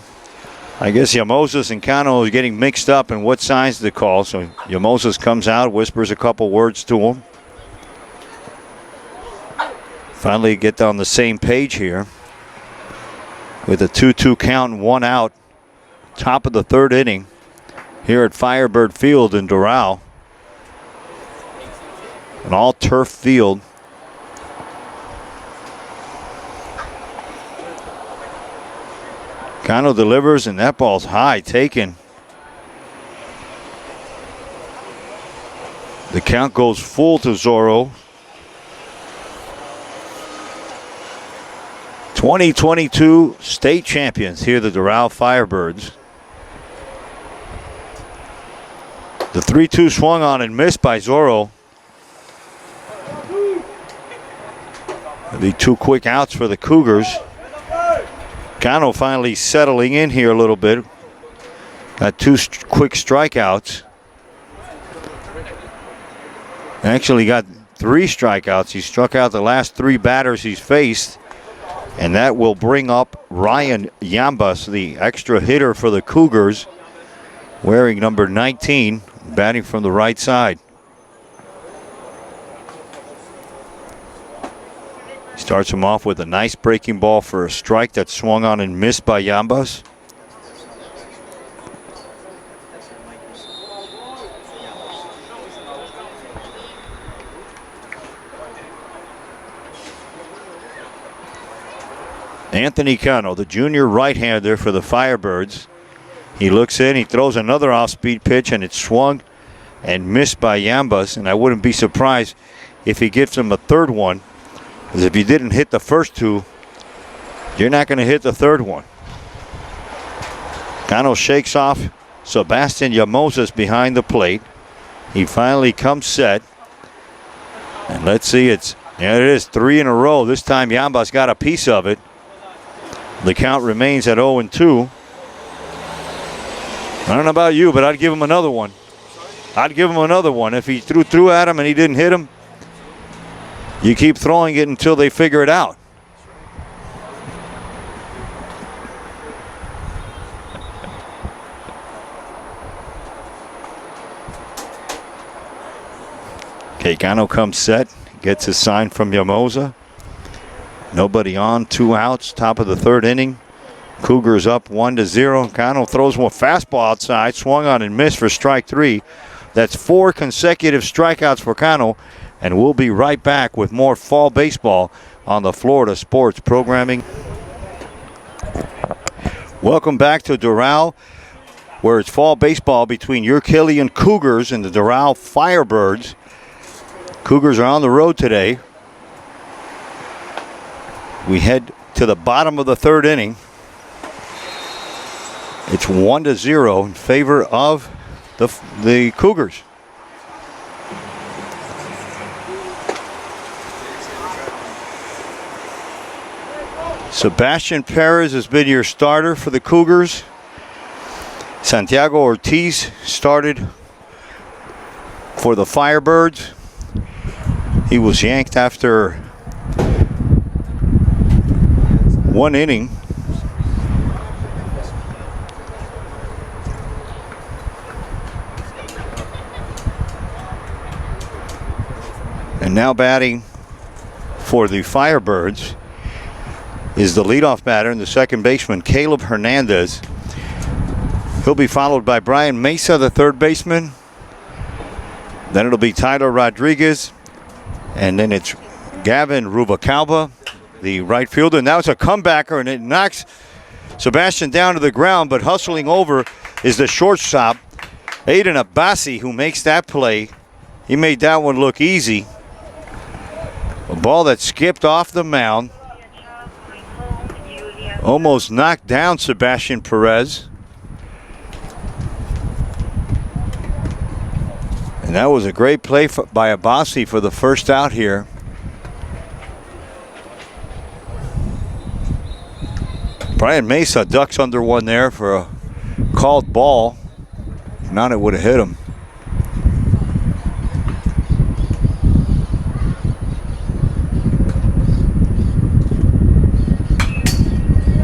I guess Yamoses and Cano is getting mixed up in what signs to call. So Yamoses comes out, whispers a couple words to him. Finally get on the same page here with a 2-2 count and 1 out. Top of the 3rd inning here at Firebird Field in Doral. An all-turf field. Cano delivers, and that ball's high, taken. The count goes full to Zorro. 2022 state champions here, the Doral Firebirds. The 3-2 swung on and missed by Zorro. There'll be 2 quick outs for the Cougars. Cano finally settling in here a little bit. Got 2 quick strikeouts. Actually got 3 strikeouts. He struck out the last 3 batters he's faced. And that will bring up Ryan Yambas, the extra hitter for the Cougars, wearing number 19, batting from the right side. Starts him off with a nice breaking ball for a strike that swung on and missed by Yambas. Anthony Cano, the junior right-hander for the Firebirds. He looks in, he throws another off-speed pitch, and it's swung and missed by Llambas. And I wouldn't be surprised if he gives him a third one, because if you didn't hit the first two, you're not going to hit the third one. Cano shakes off Sebastian Llamosa's behind the plate. He finally comes set. And let's see, there it is, 3 in a row. This time Llambas got a piece of it. The count remains at 0-2. I don't know about you, but I'd give him another one. I'd give him another one. If he threw at him and he didn't hit him, you keep throwing it until they figure it out. Okay, Cano comes set, gets his sign from Llamosa. Nobody on, 2 outs, top of the 3rd inning. Cougars up 1-0. Cano throws one fastball outside, swung on and missed for strike 3. That's 4 consecutive strikeouts for Cano, and we'll be right back with more fall baseball on the Florida Sports Programming. Welcome back to Doral, where it's fall baseball between your Killian Cougars and the Doral Firebirds. Cougars are on the road today. We head to the bottom of the 3rd inning. It's 1-0 in favor of the Cougars. Sebastian Perez has been your starter for the Cougars. Santiago Ortiz started for the Firebirds. He was yanked after 1 inning. And now batting for the Firebirds is the leadoff batter and the second baseman, Caleb Hernandez. He'll be followed by Brian Mesa, the third baseman. Then it'll be Tyler Rodriguez. And then it's Gavin Rubalcaba, the right fielder. Now it's a comebacker, and it knocks Sebastian down to the ground, but hustling over is the shortstop, Aiden Abbasi, who makes that play. He made that one look easy. A ball that skipped off the mound. Almost knocked down Sebastian Perez. And that was a great play by Abbasi for the first out here. Brian Mesa ducks under one there for a called ball. If not, it would have hit him.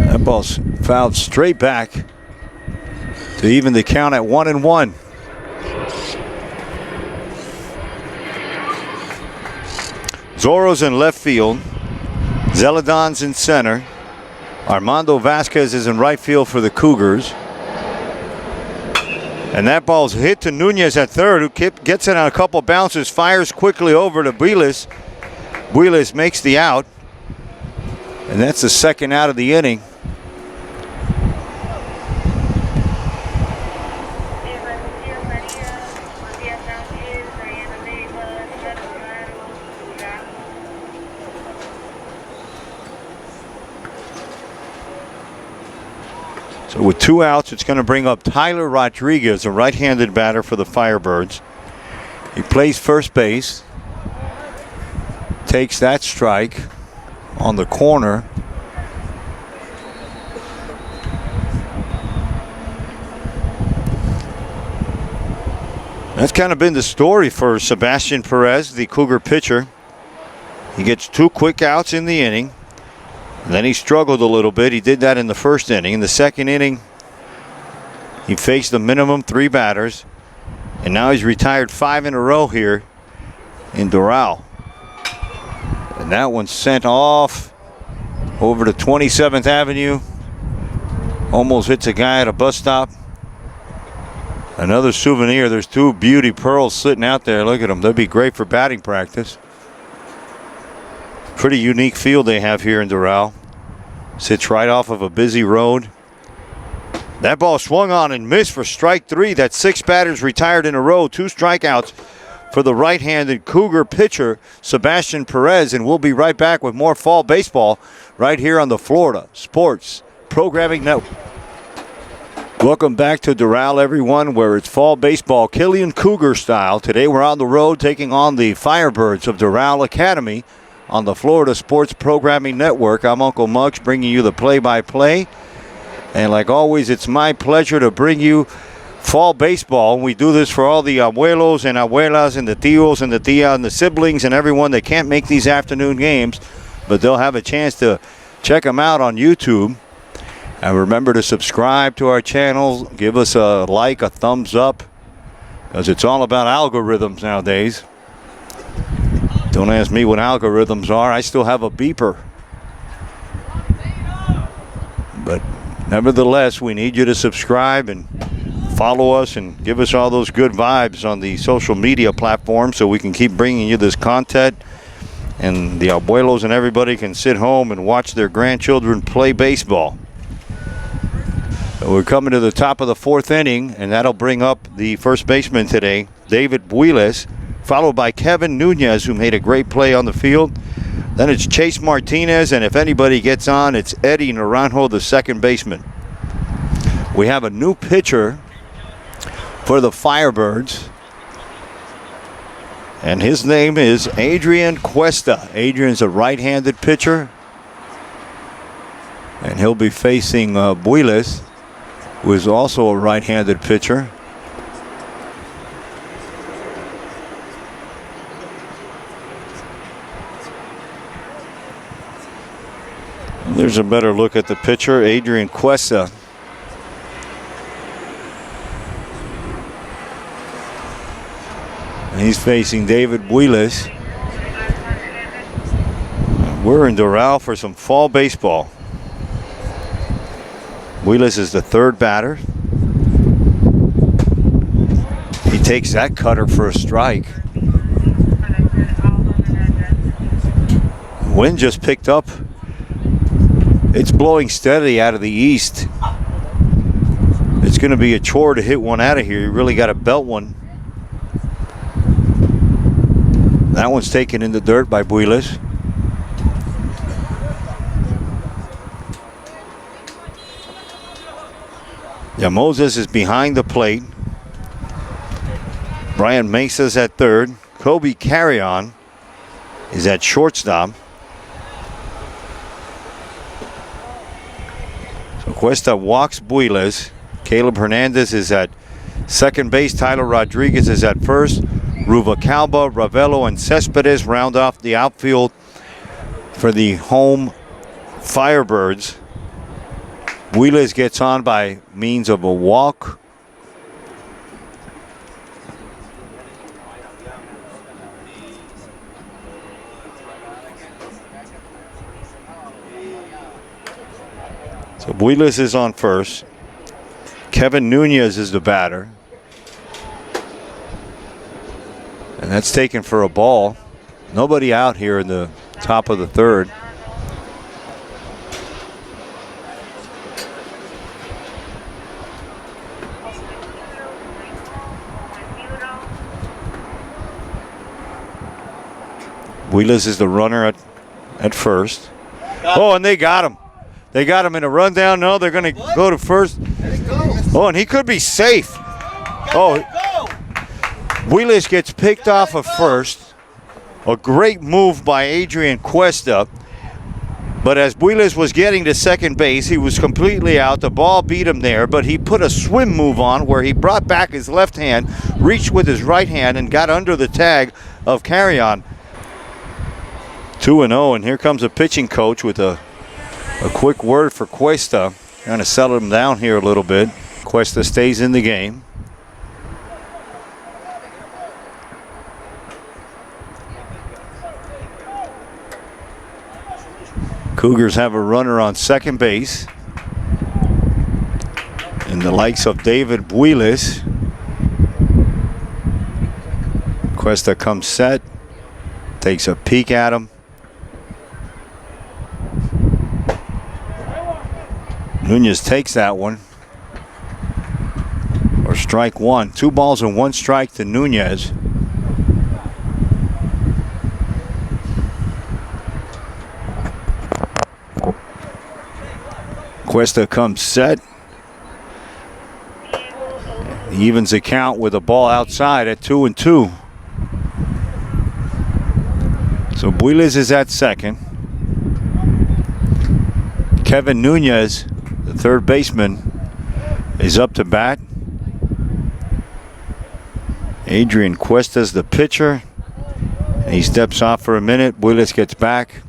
That ball's fouled straight back to even the count at 1-1. Zorro's in left field. Zeladon's in center. Armando Vasquez is in right field for the Cougars. And that ball's hit to Nunez at third, who gets it on a couple bounces, fires quickly over to Buelis. Buelis makes the out. And that's the second out of the inning. So with 2 outs, it's going to bring up Tyler Rodriguez, a right-handed batter for the Firebirds. He plays first base. Takes that strike on the corner. That's kind of been the story for Sebastian Perez, the Cougar pitcher. He gets 2 quick outs in the inning. And then he struggled a little bit. He did that in the first inning. In the second inning, he faced the minimum 3 batters. And now he's retired 5 in a row here in Doral. And that one's sent off over to 27th Avenue. Almost hits a guy at a bus stop. Another souvenir. There's 2 beauty pearls sitting out there. Look at them. They'd be great for batting practice. Pretty unique field they have here in Doral. Sits right off of a busy road. That ball swung on and missed for strike 3. That's 6 batters retired in a row. 2 strikeouts for the right-handed Cougar pitcher, Sebastian Perez. And we'll be right back with more fall baseball right here on the Florida Sports Programming Network. Welcome back to Doral, everyone, where it's fall baseball, Killian Cougar style. Today we're on the road taking on the Firebirds of Doral Academy on the Florida Sports Programming Network. I'm Uncle Muggs bringing you the play-by-play. And like always, it's my pleasure to bring you fall baseball. We do this for all the abuelos and abuelas and the tios and the tia and the siblings and everyone that can't make these afternoon games, but they'll have a chance to check them out on YouTube. And remember to subscribe to our channel. Give us a like, a thumbs up, because it's all about algorithms nowadays. Don't ask me what algorithms are. I still have a beeper. But nevertheless, we need you to subscribe and follow us and give us all those good vibes on the social media platforms so we can keep bringing you this content. And the abuelos and everybody can sit home and watch their grandchildren play baseball. We're coming to the top of the 4th inning, and that'll bring up the first baseman today, David Builes, followed by Kevin Nunez, who made a great play on the field. Then it's Chase Martinez, and if anybody gets on, it's Eddie Naranjo, the second baseman. We have a new pitcher for the Firebirds, and his name is Adrian Cuesta. Adrian's a right-handed pitcher, and he'll be facing Builes, who is also a right-handed pitcher. There's a better look at the pitcher, Adrian Cuesta. And he's facing David Builes. We're in Doral for some fall baseball. Builes is the 3rd batter. He takes that cutter for a strike. Wind just picked up. It's blowing steady out of the east. It's going to be a chore to hit one out of here. You really got to belt one. That one's taken in the dirt by Builes. Yeah, Moses is behind the plate. Brian Mesa's at 3rd. Kobe Carrion is at shortstop. So Cuesta walks Builes. Caleb Hernandez is at second base. Tyler Rodriguez is at first. Ruvalcaba, Ravello, and Cespedes round off the outfield for the home Firebirds. Builes gets on by means of a walk. So Builes is on first. Kevin Nunez is the batter. And that's taken for a ball. Nobody out here in the top of the 3rd. Builes is the runner at first. Oh, and they got him. They got him in a rundown. No, they're going to go to first. Oh, and he could be safe. Oh, Builes gets picked off of first. A great move by Adrian Cuesta. But as Builes was getting to second base, he was completely out. The ball beat him there, but he put a swim move on where he brought back his left hand, reached with his right hand, and got under the tag of Carrion. 2-0, and here comes a pitching coach with a quick word for Cuesta. Trying to settle him down here a little bit. Cuesta stays in the game. Cougars have a runner on second base. And the likes of David Builes. Cuesta comes set. Takes a peek at him. Nunez takes that one. Strike one. 2 balls and 1 strike to Nunez. Cuesta comes set. He evens the count with a ball outside at 2-2. So Builes is at second. Kevin Nunez, the third baseman, is up to bat. Adrian Cuesta's the pitcher. He steps off for a minute. Builes gets back.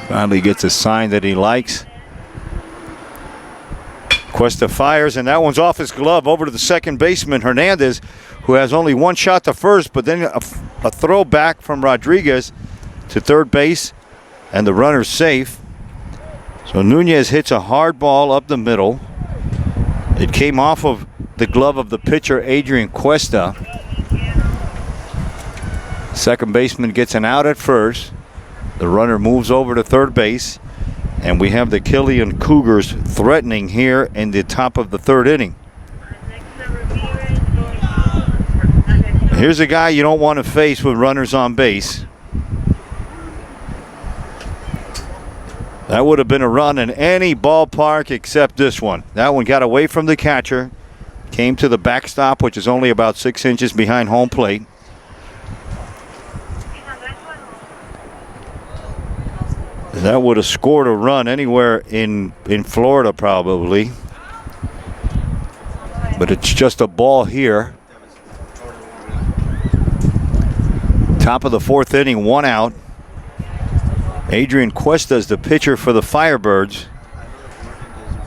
Finally gets a sign that he likes. Cuesta fires, and that one's off his glove over to the second baseman, Hernandez, who has only 1 shot to first, but then a throw back from Rodriguez to third base, and the runner's safe. So Nunez hits a hard ball up the middle. It came off of the glove of the pitcher, Adrian Cuesta. Second baseman gets an out at first. The runner moves over to third base, and we have the Killian Cougars threatening here in the top of the third inning. Here's a guy you don't want to face with runners on base. That would have been a run in any ballpark except this one. That one got away from the catcher, came to the backstop, which is only about 6 inches behind home plate. That would have scored a run anywhere in Florida probably. But it's just a ball here. Top of the fourth inning, 1 out. Adrian Cuesta is the pitcher for the Firebirds.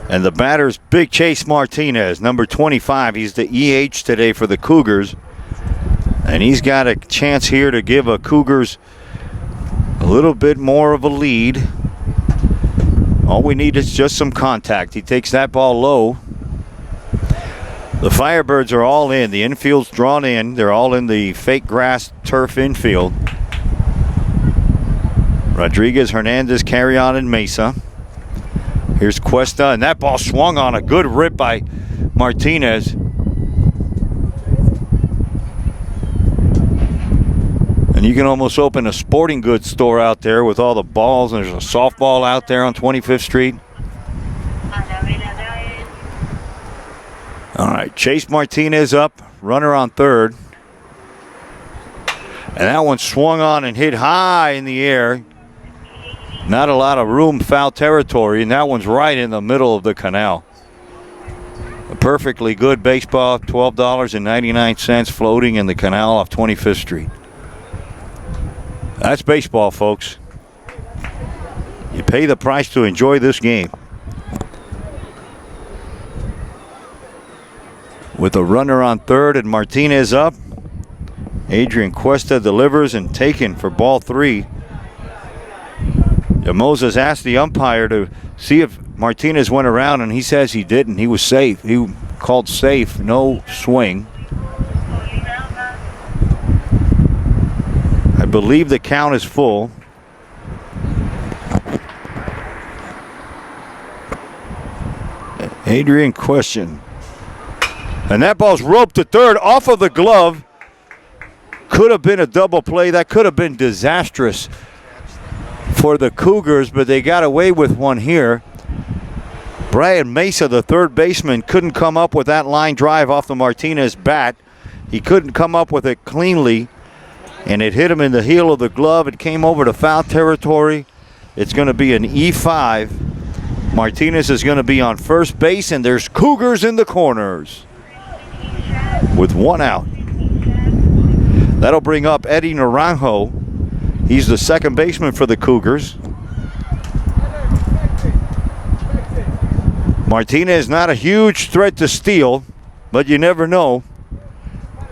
And the batter's Big Chase Martinez, number 25. He's the EH today for the Cougars. And he's got a chance here to give a Cougars a little bit more of a lead. All we need is just some contact. He takes that ball low. The Firebirds are all in. The infield's drawn in. They're all in the fake grass turf infield. Rodriguez, Hernandez, Carrion, and Mesa. Here's Cuesta, and that ball swung on. A good rip by Martinez. And you can almost open a sporting goods store out there with all the balls. There's a softball out there on 25th Street. All right, Chase Martinez up, runner on third. And that one swung on and hit high in the air. Not a lot of room, foul territory, and that one's right in the middle of the canal. A perfectly good baseball, $12.99 floating in the canal off 25th Street. That's baseball, folks. You pay the price to enjoy this game. With a runner on third and Martinez up, Adrian Cuesta delivers and taken for ball 3. Moses asked the umpire to see if Martinez went around, and he says he didn't. He was safe. He called safe, no swing. I believe the count is full. Adrian Cuesta. And that ball's roped to third off of the glove. Could have been a double play. That could have been disastrous for the Cougars, but they got away with one here. Brian Mesa, the third baseman, couldn't come up with that line drive off the Martinez bat. He couldn't come up with it cleanly, and it hit him in the heel of the glove. It came over to foul territory. It's going to be an E5. Martinez is going to be on first base, and there's Cougars in the corners with 1 out. That'll bring up Eddie Naranjo. He's the second baseman for the Cougars. Martinez not a huge threat to steal, but you never know.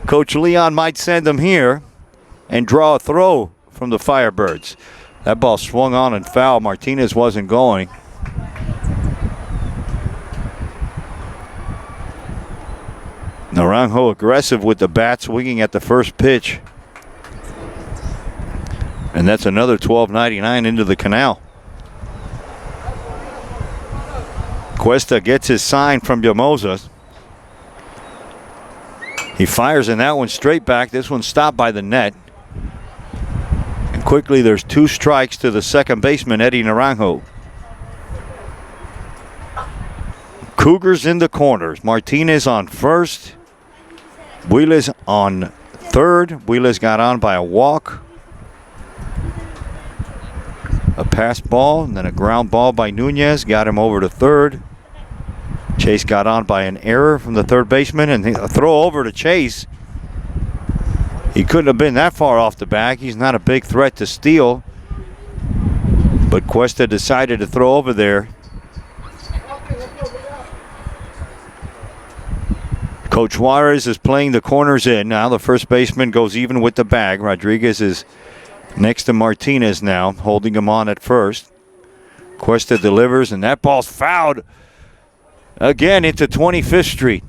Coach Leon might send him here and draw a throw from the Firebirds. That ball swung on and foul. Martinez wasn't going. Naranjo aggressive with the bat, swinging at the first pitch. And that's another $12.99 into the canal. Cuesta gets his sign from Yamosa. He fires in that one straight back. This one stopped by the net. And quickly there's 2 strikes to the second baseman, Eddie Naranjo. Cougars in the corners. Martinez on first. Builes on third. Builes got on by a walk. A pass ball and then a ground ball by Nunez. Got him over to third. Chase got on by an error from the third baseman, and a throw over to Chase. He couldn't have been that far off the bag. He's not a big threat to steal. But Cuesta decided to throw over there. Coach Juarez is playing the corners in. Now the first baseman goes even with the bag. Rodriguez is next to Martinez now, holding him on at first. Cuesta delivers, and that ball's fouled again into 25th Street.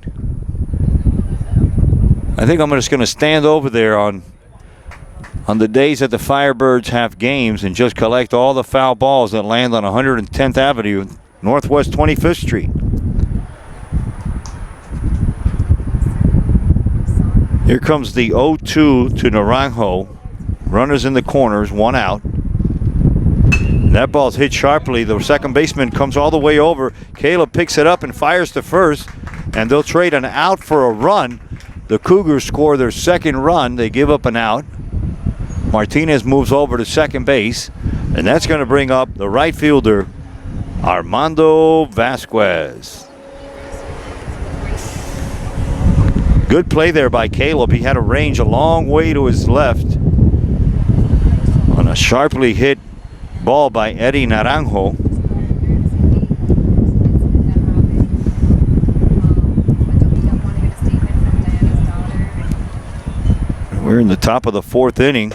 I think I'm just going to stand over there on the days that the Firebirds have games and just collect all the foul balls that land on 110th Avenue, Northwest 25th Street. Here comes the 0-2 to Naranjo. Runners in the corners, 1 out. And that ball's hit sharply. The second baseman comes all the way over. Caleb picks it up and fires to first. And they'll trade an out for a run. The Cougars score their second run. They give up an out. Martinez moves over to second base. And that's going to bring up the right fielder, Armando Vasquez. Good play there by Caleb. He had a range a long way to his left on a sharply hit ball by Eddie Naranjo. We're in the top of the 4th inning.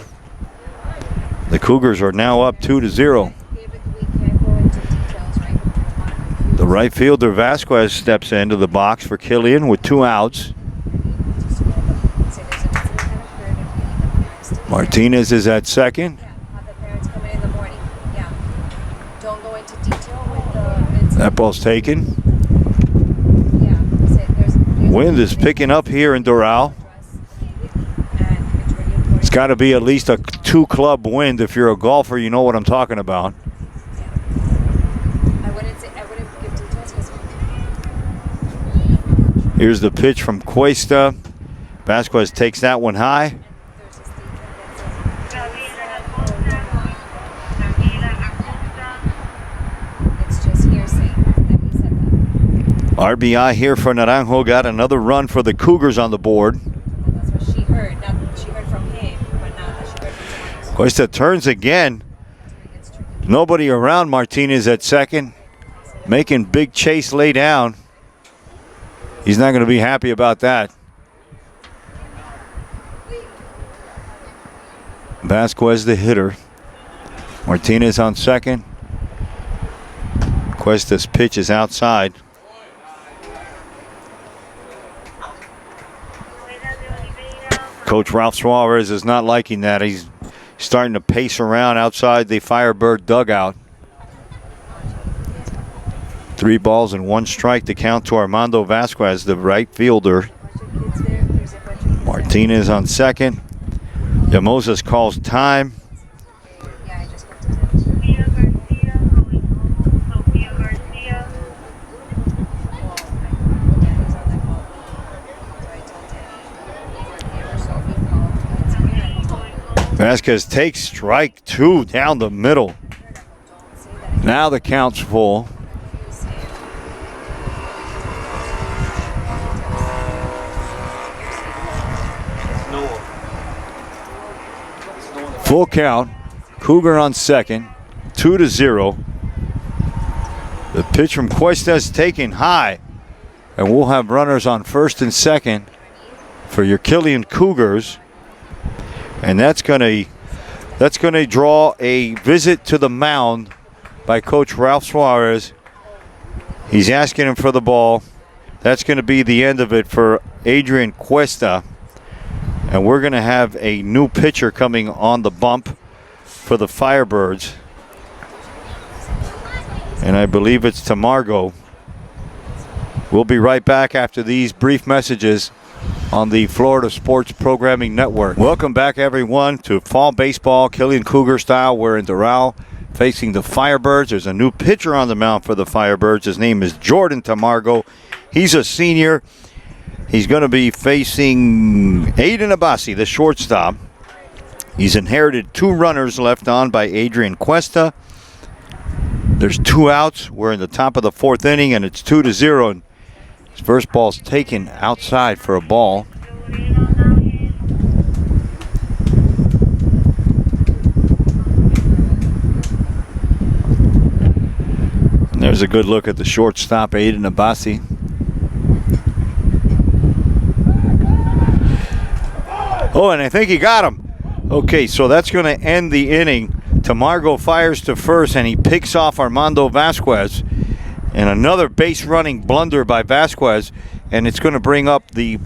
The Cougars are now up 2-0. The right fielder Vasquez steps into the box for Killian with 2 outs. Martinez is at second. That ball's taken. Wind is picking up here in Doral. It's got to be at least a 2-club wind. If you're a golfer, you know what I'm talking about. Here's the pitch from Cuesta. Vasquez takes that one high. RBI here for Naranjo. Got another run for the Cougars on the board. That's what she heard. Not she heard from him, but not that she heard from someone. Cuesta turns again. Nobody around. Martinez at second. Making Big Chase lay down. He's not going to be happy about that. Vasquez the hitter. Martinez on second. Cuesta's pitch is outside. Coach Ralph Suarez is not liking that. He's starting to pace around outside the Firebird dugout. 3 balls and 1 strike to count to Armando Vasquez, the right fielder. Martinez on second. Yamosa calls time. Vasquez takes strike 2 down the middle. Now the count's full. Full count. Cougar on second. 2-0. The pitch from Cuesta is taken high. And we'll have runners on first and second for your Killian Cougars. And that's going to draw a visit to the mound by Coach Ralph Suarez. He's asking him for the ball. That's going to be the end of it for Adrian Cuesta. And we're going to have a new pitcher coming on the bump for the Firebirds. And I believe it's Tamargo. We'll be right back after these brief messages on the Florida Sports Programming Network. Welcome back, everyone, to fall baseball, Killian Cougar style. We're in Doral facing the Firebirds. There's a new pitcher on the mound for the Firebirds. His name is Jordan Tamargo. He's a senior. He's going to be facing Aiden Abassi, the shortstop. He's inherited 2 runners left on by Adrian Cuesta. There's 2 outs. We're in the top of the 4th inning, and it's 2-0. And his first ball's taken outside for a ball. And there's a good look at the shortstop, Aiden Abassi. Oh, and I think he got him. Okay, so that's going to end the inning. Tamargo fires to first, and he picks off Armando Vasquez. And another base-running blunder by Vasquez, and it's going to bring up the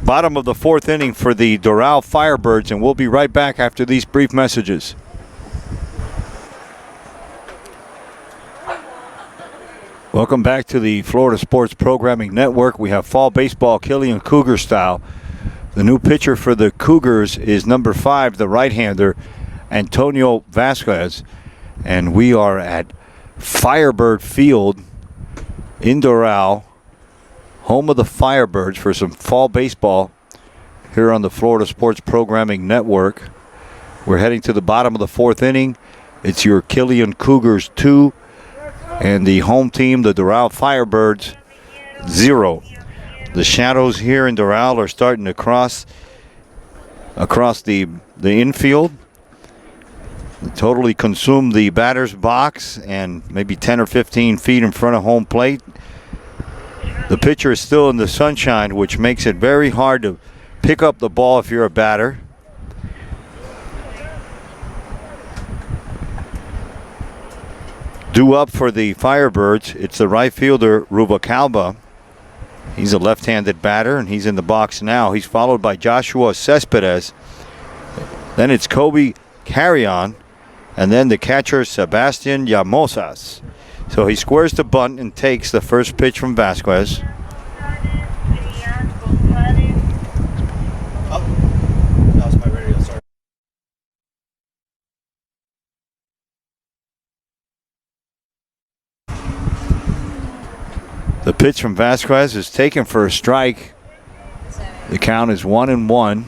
bottom of the 4th inning for the Doral Firebirds, and we'll be right back after these brief messages. Welcome back to the Florida Sports Programming Network. We have fall baseball, Killian Cougar style. The new pitcher for the Cougars is number 5, the right-hander, Antonio Vasquez. And we are at Firebird Field in Doral, home of the Firebirds, for some fall baseball here on the Florida Sports Programming Network. We're heading to the bottom of the 4th inning. It's your Killian Cougars 2 and the home team, the Doral Firebirds, 0. The shadows here in Doral are starting to cross across the infield. Totally consume the batter's box and maybe 10 or 15 feet in front of home plate. The pitcher is still in the sunshine, which makes it very hard to pick up the ball if you're a batter. Due up for the Firebirds, it's the right fielder, Rubalcaba. He's a left-handed batter, and he's in the box now. He's followed by Joshua Cespedes. Then it's Kobe Carrion, and then the catcher, Sebastian Llamosas. So he squares the bunt and takes the first pitch from Vasquez. The pitch from Vasquez is taken for a strike. The count is 1-1.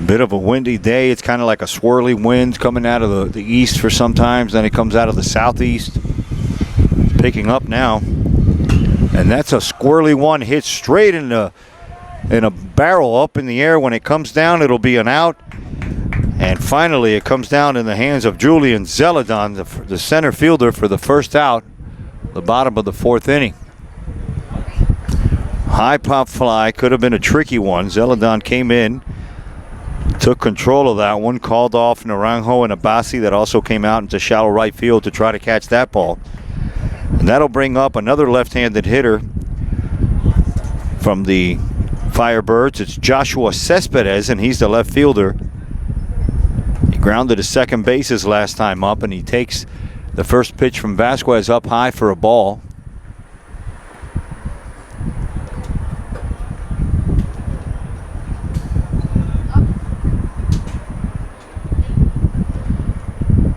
Bit of a windy day. It's kind of like a swirly wind coming out of the east for sometimes. Then it comes out of the southeast. It's picking up now. And that's a squirrely one hit straight in a barrel up in the air. When it comes down, it'll be an out. And finally, it comes down in the hands of Julian Zeladon, the center fielder, for the first out, the bottom of the 4th inning. High pop fly, could have been a tricky one. Zeladon came in, took control of that one, called off Naranjo and Abassi, that also came out into shallow right field to try to catch that ball. And that'll bring up another left-handed hitter from the Firebirds. It's Joshua Cespedes, and he's the left fielder. Grounded to second base his last time up, and he takes the first pitch from Vasquez up high for a ball.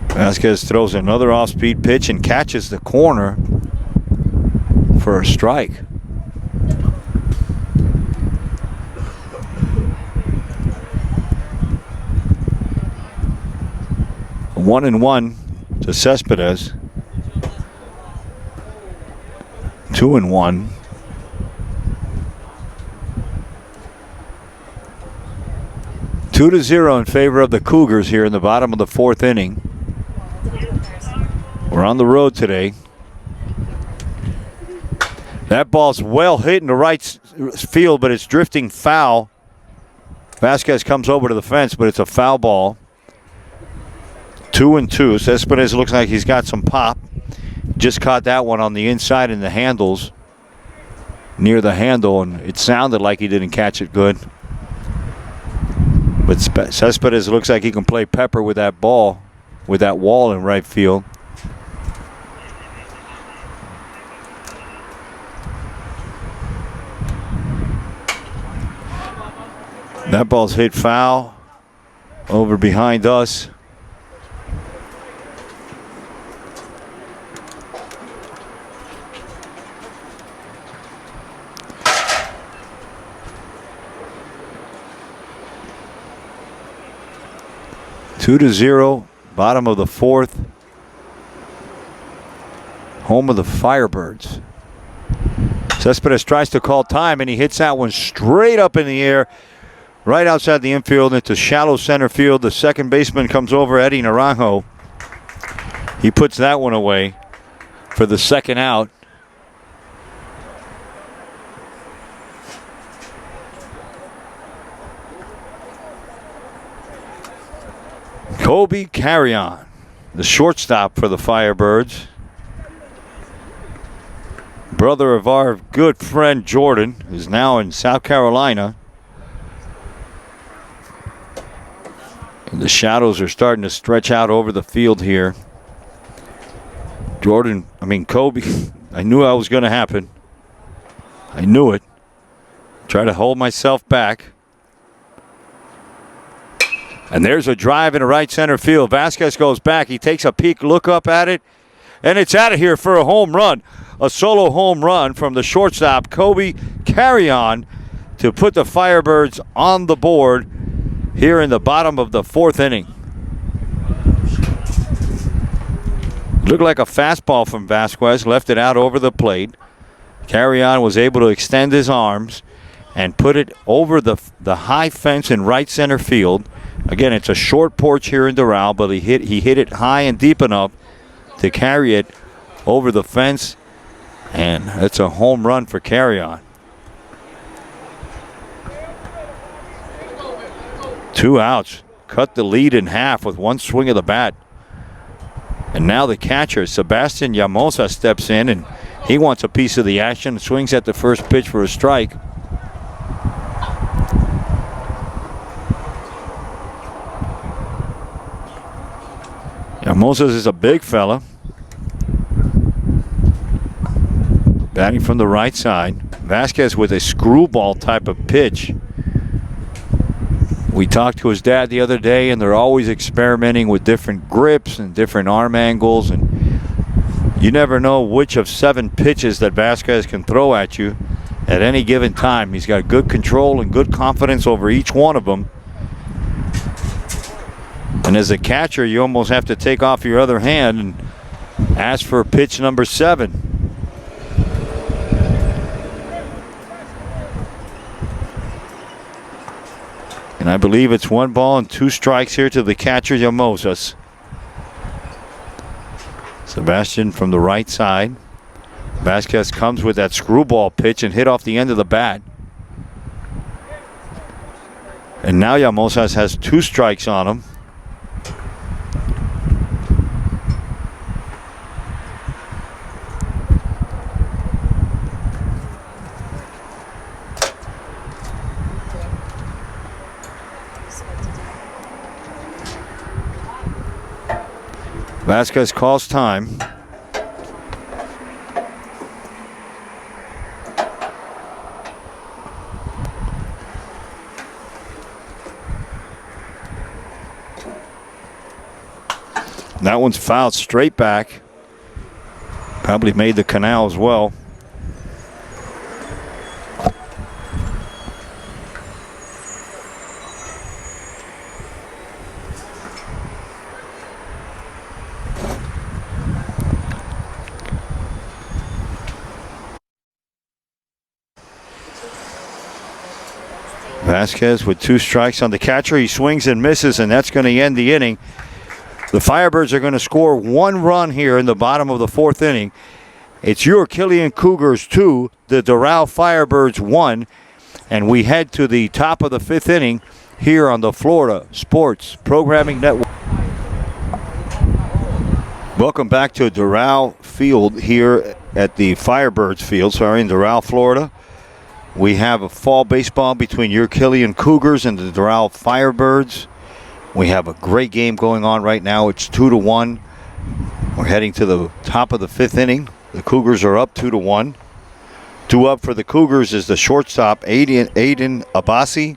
Vasquez throws another off-speed pitch and catches the corner for a strike. A 1-1 to Cespedes. 2-1. Two to 0 in favor of the Cougars here in the bottom of the 4th inning. We're on the road today. That ball's well hit in the right field, but it's drifting foul. Vasquez comes over to the fence, but it's a foul ball. 2-2. Cespedes looks like he's got some pop. Just caught that one on the inside in the handles, near the handle, and it sounded like he didn't catch it good. But Cespedes looks like he can play pepper with that ball, with that wall in right field. That ball's hit foul over behind us. Two to zero, bottom of the fourth. Home of the Firebirds. Cespedes tries to call time, and he hits that one straight up in the air, right outside the infield into shallow center field. The second baseman comes over, Eddie Naranjo. He puts that one away for the second out. Kobe Killian, the shortstop for the Firebirds. Brother of our good friend Jordan, who's now in South Carolina. And the shadows are starting to stretch out over the field here. Kobe, I knew that was going to happen. I knew it. Try to hold myself back. And there's a drive into right center field. Vasquez goes back. He takes a peek, look up at it, and it's out of here for a home run. A solo home run from the shortstop, Kobe Killian, to put the Firebirds on the board here in the bottom of the fourth inning. Looked like a fastball from Vasquez, left it out over the plate. Killian was able to extend his arms and put it over the high fence in right center field. Again, it's a short porch here in Doral, but he hit it high and deep enough to carry it over the fence, and it's a home run for Killian. 2 outs. Cut the lead in half with one swing of the bat. And now the catcher, Sebastian Llamosa, steps in, and he wants a piece of the action. Swings at the first pitch for a strike. Moses is a big fella. Batting from the right side. Vasquez with a screwball type of pitch. We talked to his dad the other day, and they're always experimenting with different grips and different arm angles, and you never know which of 7 pitches that Vasquez can throw at you at any given time. He's got good control and good confidence over each one of them. And as a catcher, you almost have to take off your other hand and ask for pitch number 7. And I believe it's 1 ball and 2 strikes here to the catcher, Llamosa. Sebastian from the right side. Vasquez comes with that screwball pitch and hit off the end of the bat. And now Llamosa has 2 strikes on him. Vasquez calls time. That one's fouled straight back. Probably made the canal as well. Vasquez with 2 strikes on the catcher. He swings and misses, and that's going to end the inning. The Firebirds are going to score 1 run here in the bottom of the 4th inning. It's your Killian Cougars 2, the Doral Firebirds 1, and we head to the top of the 5th inning here on the Florida Sports Programming Network. Welcome back to Doral Field here at the Firebirds Field, in Doral, Florida. We have a fall baseball between your Killian Cougars and the Doral Firebirds. We have a great game going on right now. It's 2-1. We're heading to the top of the 5th inning. The Cougars are up 2-1. 2 up for the Cougars is the shortstop, Aiden Abassi,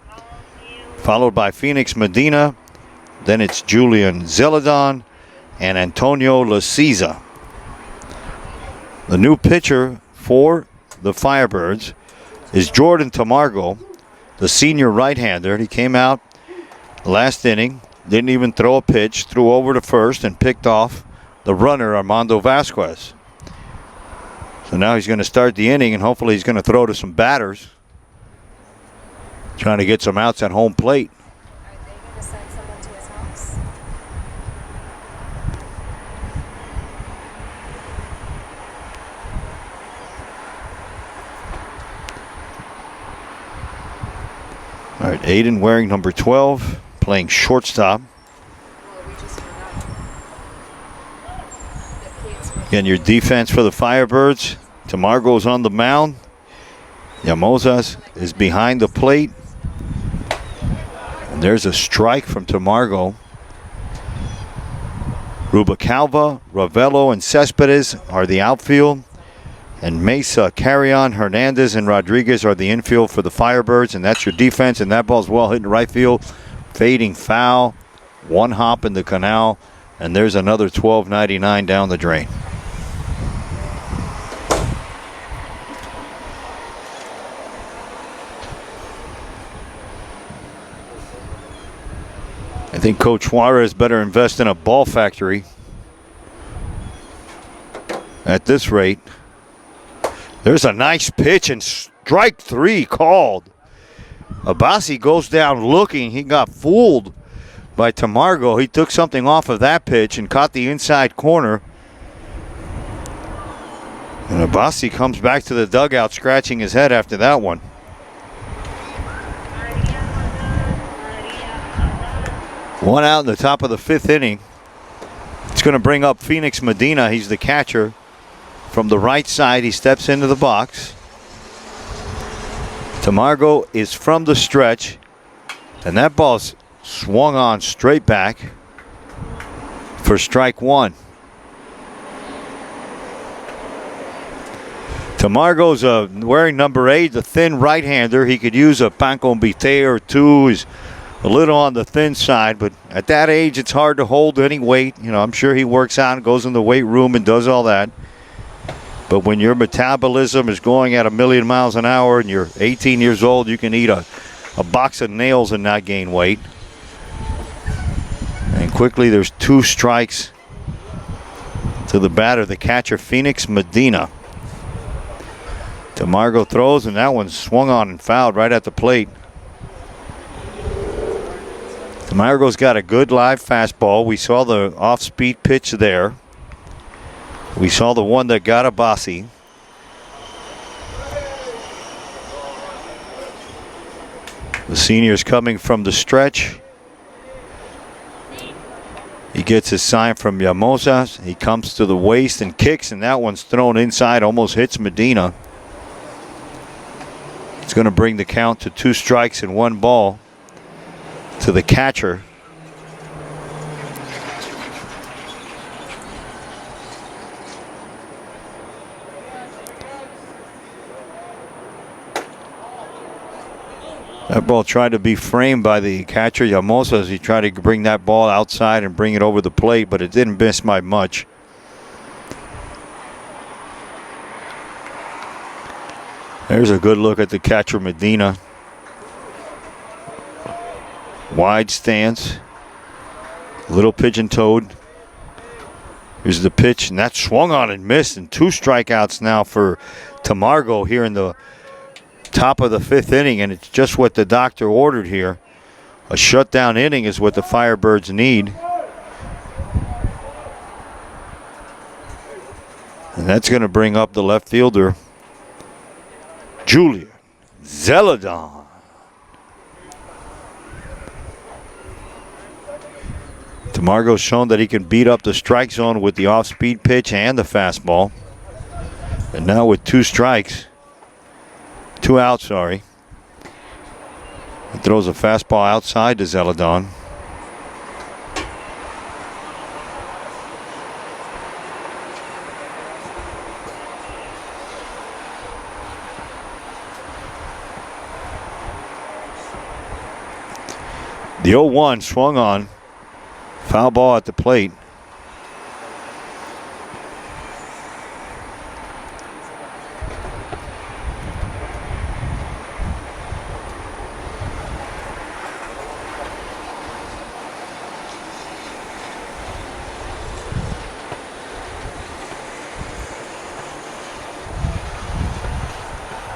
followed by Phoenix Medina. Then it's Julian Zeladon and Antonio Laciza. The new pitcher for the Firebirds is Jordan Tamargo, the senior right-hander. He came out last inning, didn't even throw a pitch, threw over to first and picked off the runner, Armando Vasquez. So now he's going to start the inning, and hopefully he's going to throw to some batters, trying to get some outs at home plate. Are they going to send someone to his house? All right, Aiden wearing number 12, playing shortstop. Well, we just forgot. The kids were Again, your defense for the Firebirds. Tamargo's on the mound. Yamosas is behind the plate. And there's a strike from Tamargo. Rubacalva, Ravello, and Cespedes are the outfield. And Mesa, Carrion, Hernandez, and Rodriguez are the infield for the Firebirds. And that's your defense. And that ball's well hit in right field. Fading foul. One hop in the canal. And there's another $12.99 down the drain. I think Coach Juarez better invest in a ball factory at this rate. There's a nice pitch and strike 3 called. Abassi goes down looking. He got fooled by Tamargo. He took something off of that pitch and caught the inside corner. And Abassi comes back to the dugout scratching his head after that one. One out in the top of the 5th inning. It's going to bring up Phoenix Medina. He's the catcher. From the right side, he steps into the box. Tamargo is from the stretch. And that ball's swung on straight back for strike 1. Tamargo's wearing number 8, the thin right-hander. He could use a pancombite or two. He's a little on the thin side, but at that age, it's hard to hold any weight. You know, I'm sure he works out and goes in the weight room and does all that. But when your metabolism is going at 1,000,000 miles an hour and you're 18 years old, you can eat a box of nails and not gain weight. And quickly, there's 2 strikes to the batter, the catcher, Phoenix Medina. Tamargo throws, and that one swung on and fouled right at the plate. Tamargo's got a good live fastball. We saw the off-speed pitch there. We saw the one that got Abassi. The senior's coming from the stretch. He gets his sign from Yamosas. He comes to the waist and kicks, and that one's thrown inside, almost hits Medina. It's going to bring the count to 2 strikes and 1 ball to the catcher. That ball tried to be framed by the catcher, Yamosa, as he tried to bring that ball outside and bring it over the plate, but it didn't miss by much. There's a good look at the catcher, Medina. Wide stance. Little pigeon-toed. Here's the pitch, and that swung on and missed, and 2 strikeouts now for Tamargo here in the top of the 5th inning, and it's just what the doctor ordered here. A shutdown inning is what the Firebirds need. And that's going to bring up the left fielder, Julian Zeladon. Tamargo's shown that he can beat up the strike zone with the off-speed pitch and the fastball. And now with 2 strikes, 2 out, sorry. He throws a fastball outside to Zeladon. The 0-1 swung on. Foul ball at the plate.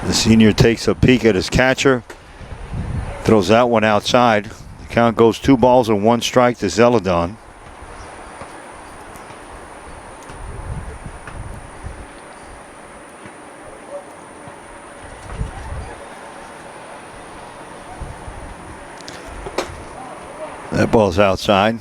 The senior takes a peek at his catcher. Throws that one outside. The count goes 2 balls and 1 strike to Zeladon. That ball's outside.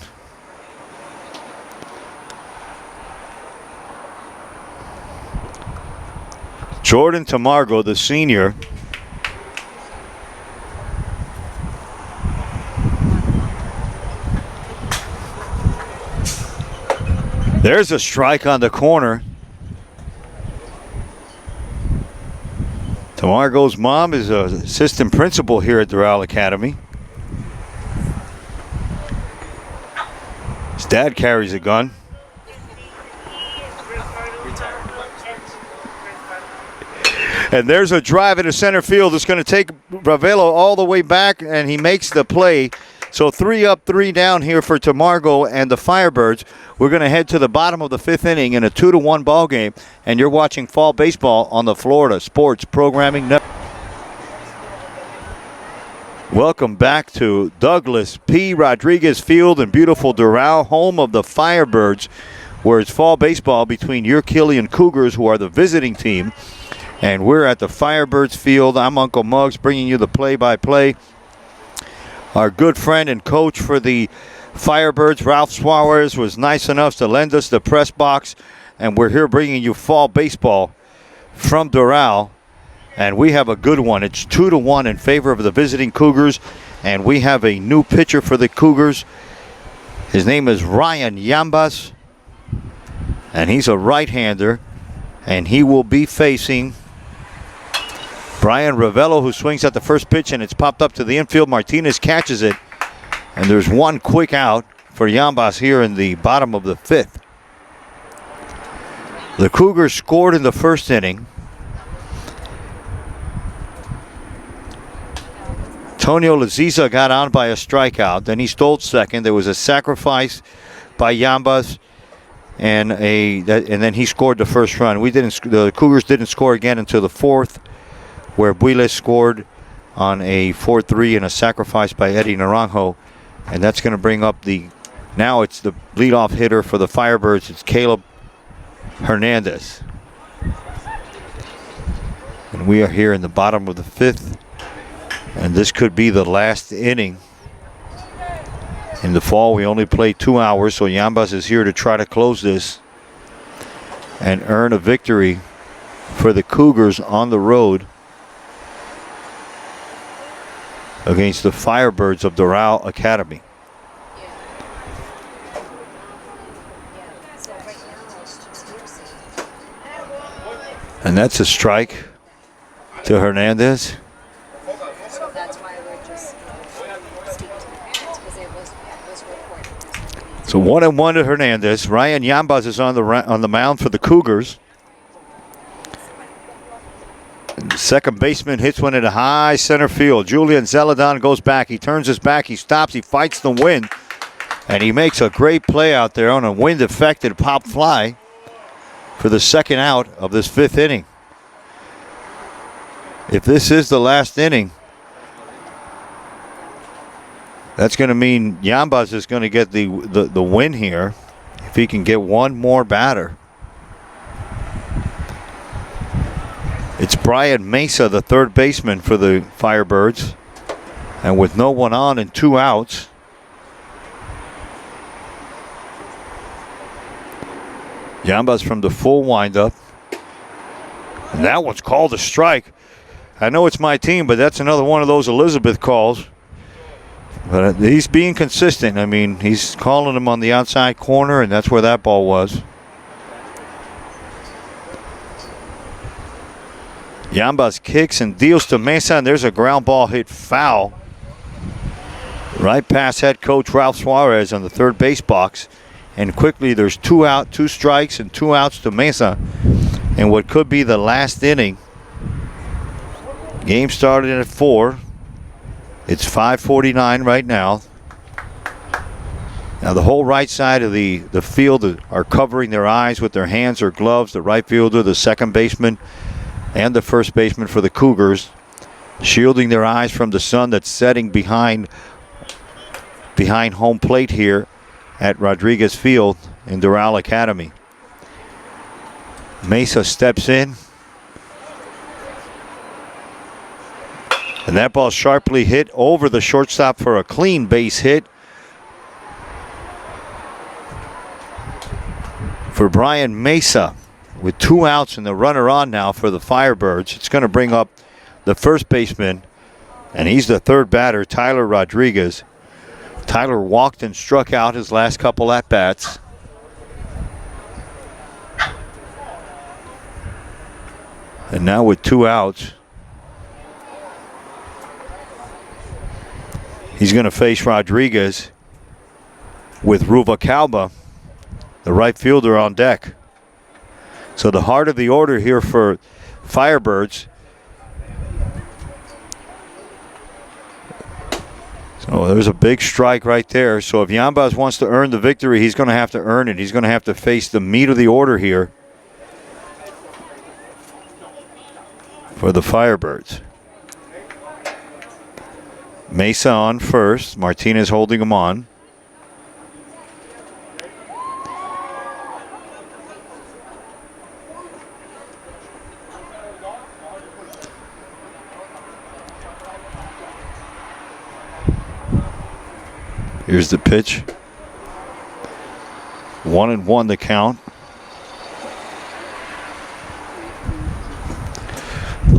Jordan Tamargo, the senior. There's a strike on the corner. Tamargo's mom is an assistant principal here at Doral Academy. His dad carries a gun. And there's a drive into center field. It's going to take Ravelo all the way back, and he makes the play. So 3 up, 3 down here for Tamargo and the Firebirds. We're going to head to the bottom of the 5th inning in a 2-1 ball game, and you're watching fall baseball on the Florida Sports Programming Network. Welcome back to Douglas P. Rodriguez Field in beautiful Doral, home of the Firebirds, where it's fall baseball between your Killian Cougars, who are the visiting team, and we're at the Firebirds field. I'm Uncle Muggs bringing you the play-by-play. Our good friend and coach for the Firebirds, Ralph Suarez, was nice enough to lend us the press box, and we're here bringing you fall baseball from Doral. And we have a good one. It's 2-1 in favor of the visiting Cougars, and we have a new pitcher for the Cougars. His name is Ryan Yambas, and he's a right-hander, and he will be facing Brian Ravelo, who swings at the first pitch, and it's popped up to the infield. Martinez catches it, and there's 1 quick out for Yambas here in the bottom of the 5th. The Cougars scored in the first inning. Tonio Laziza got on by a strikeout. Then he stole second. There was a sacrifice by Yambas, and then he scored the first run. The Cougars didn't score again until the 4th, where Builes scored on a 4-3 and a sacrifice by Eddie Naranjo. And that's going to bring up now it's the leadoff hitter for the Firebirds. It's Caleb Hernandez. And we are here in the bottom of the 5th. And this could be the last inning. In the fall, we only play 2 hours, so Yambas is here to try to close this and earn a victory for the Cougars on the road against the Firebirds of Doral Academy. And that's a strike to Hernandez. So that's why we're just because it was recorded. So 1-1 to Hernandez. Ryan Yambas is on the mound for the Cougars. And the second baseman hits one into high center field. Julian Zeladon goes back. He turns his back. He stops. He fights the wind. And he makes a great play out there on a wind-affected pop fly for the second out of this 5th inning. If this is the last inning, that's going to mean Yambas is going to get the win here if he can get one more batter. It's Brian Mesa, the third baseman for the Firebirds. And with no one on and 2 outs, Yambas from the full windup. And that one's called a strike. I know it's my team, but that's another one of those Elizabeth calls. But he's being consistent. I mean, he's calling him on the outside corner, and that's where that ball was. Yambas kicks and deals to Mesa, and there's a ground ball hit foul. Right past head coach Ralph Suarez on the third base box. And quickly there's 2 out, 2 strikes, and 2 outs to Mesa. And what could be the last inning. Game started at 4. It's 5:49 right now. Now the whole right side of the field are covering their eyes with their hands or gloves. The right fielder, the second baseman, and the first baseman for the Cougars, shielding their eyes from the sun that's setting behind home plate here at Rodriguez Field in Doral Academy. Mesa steps in. And that ball sharply hit over the shortstop for a clean base hit. For Brian Mesa, with 2 outs and the runner on now for the Firebirds. It's going to bring up the first baseman, and he's the third batter, Tyler Rodriguez. Tyler walked and struck out his last couple at-bats. And now with 2 outs, he's going to face Rodriguez with Ruvalcaba, the right fielder, on deck. So the heart of the order here for Firebirds. So there's a big strike right there. So if Yambas wants to earn the victory, he's going to have to earn it. He's going to have to face the meat of the order here for the Firebirds. Mesa on first. Martinez holding him on. Here's the pitch. 1-1 the count.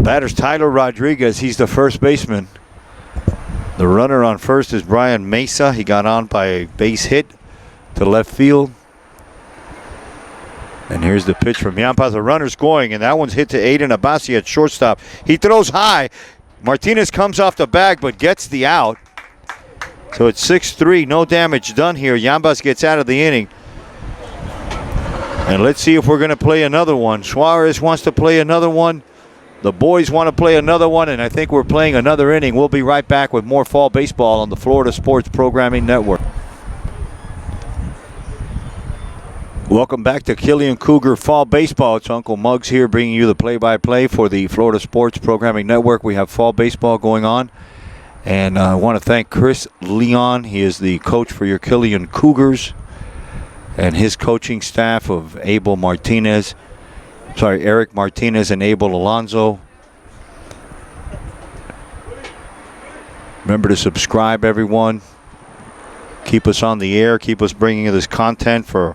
Batter's Tyler Rodriguez. He's the first baseman. The runner on first is Brian Mesa. He got on by a base hit to left field. And here's the pitch from Yampas. The runner's going, and that one's hit to Aiden Abassi at shortstop. He throws high. Martinez comes off the bag but gets the out. So it's 6-3, no damage done here. Yambas gets out of the inning. And let's see if we're going to play another one. Suarez wants to play another one. The boys want to play another one, and I think we're playing another inning. We'll be right back with more fall baseball on the Florida Sports Programming Network. Welcome back to Killian Cougar Fall Baseball. It's Uncle Muggs here bringing you the play-by-play for the Florida Sports Programming Network. We have fall baseball going on. And I want to thank Chris Leon. He is the coach for your Killian Cougars, and his coaching staff of Eric Martinez and Abel Alonso. Remember to subscribe, everyone. Keep us on the air. Keep us bringing you this content for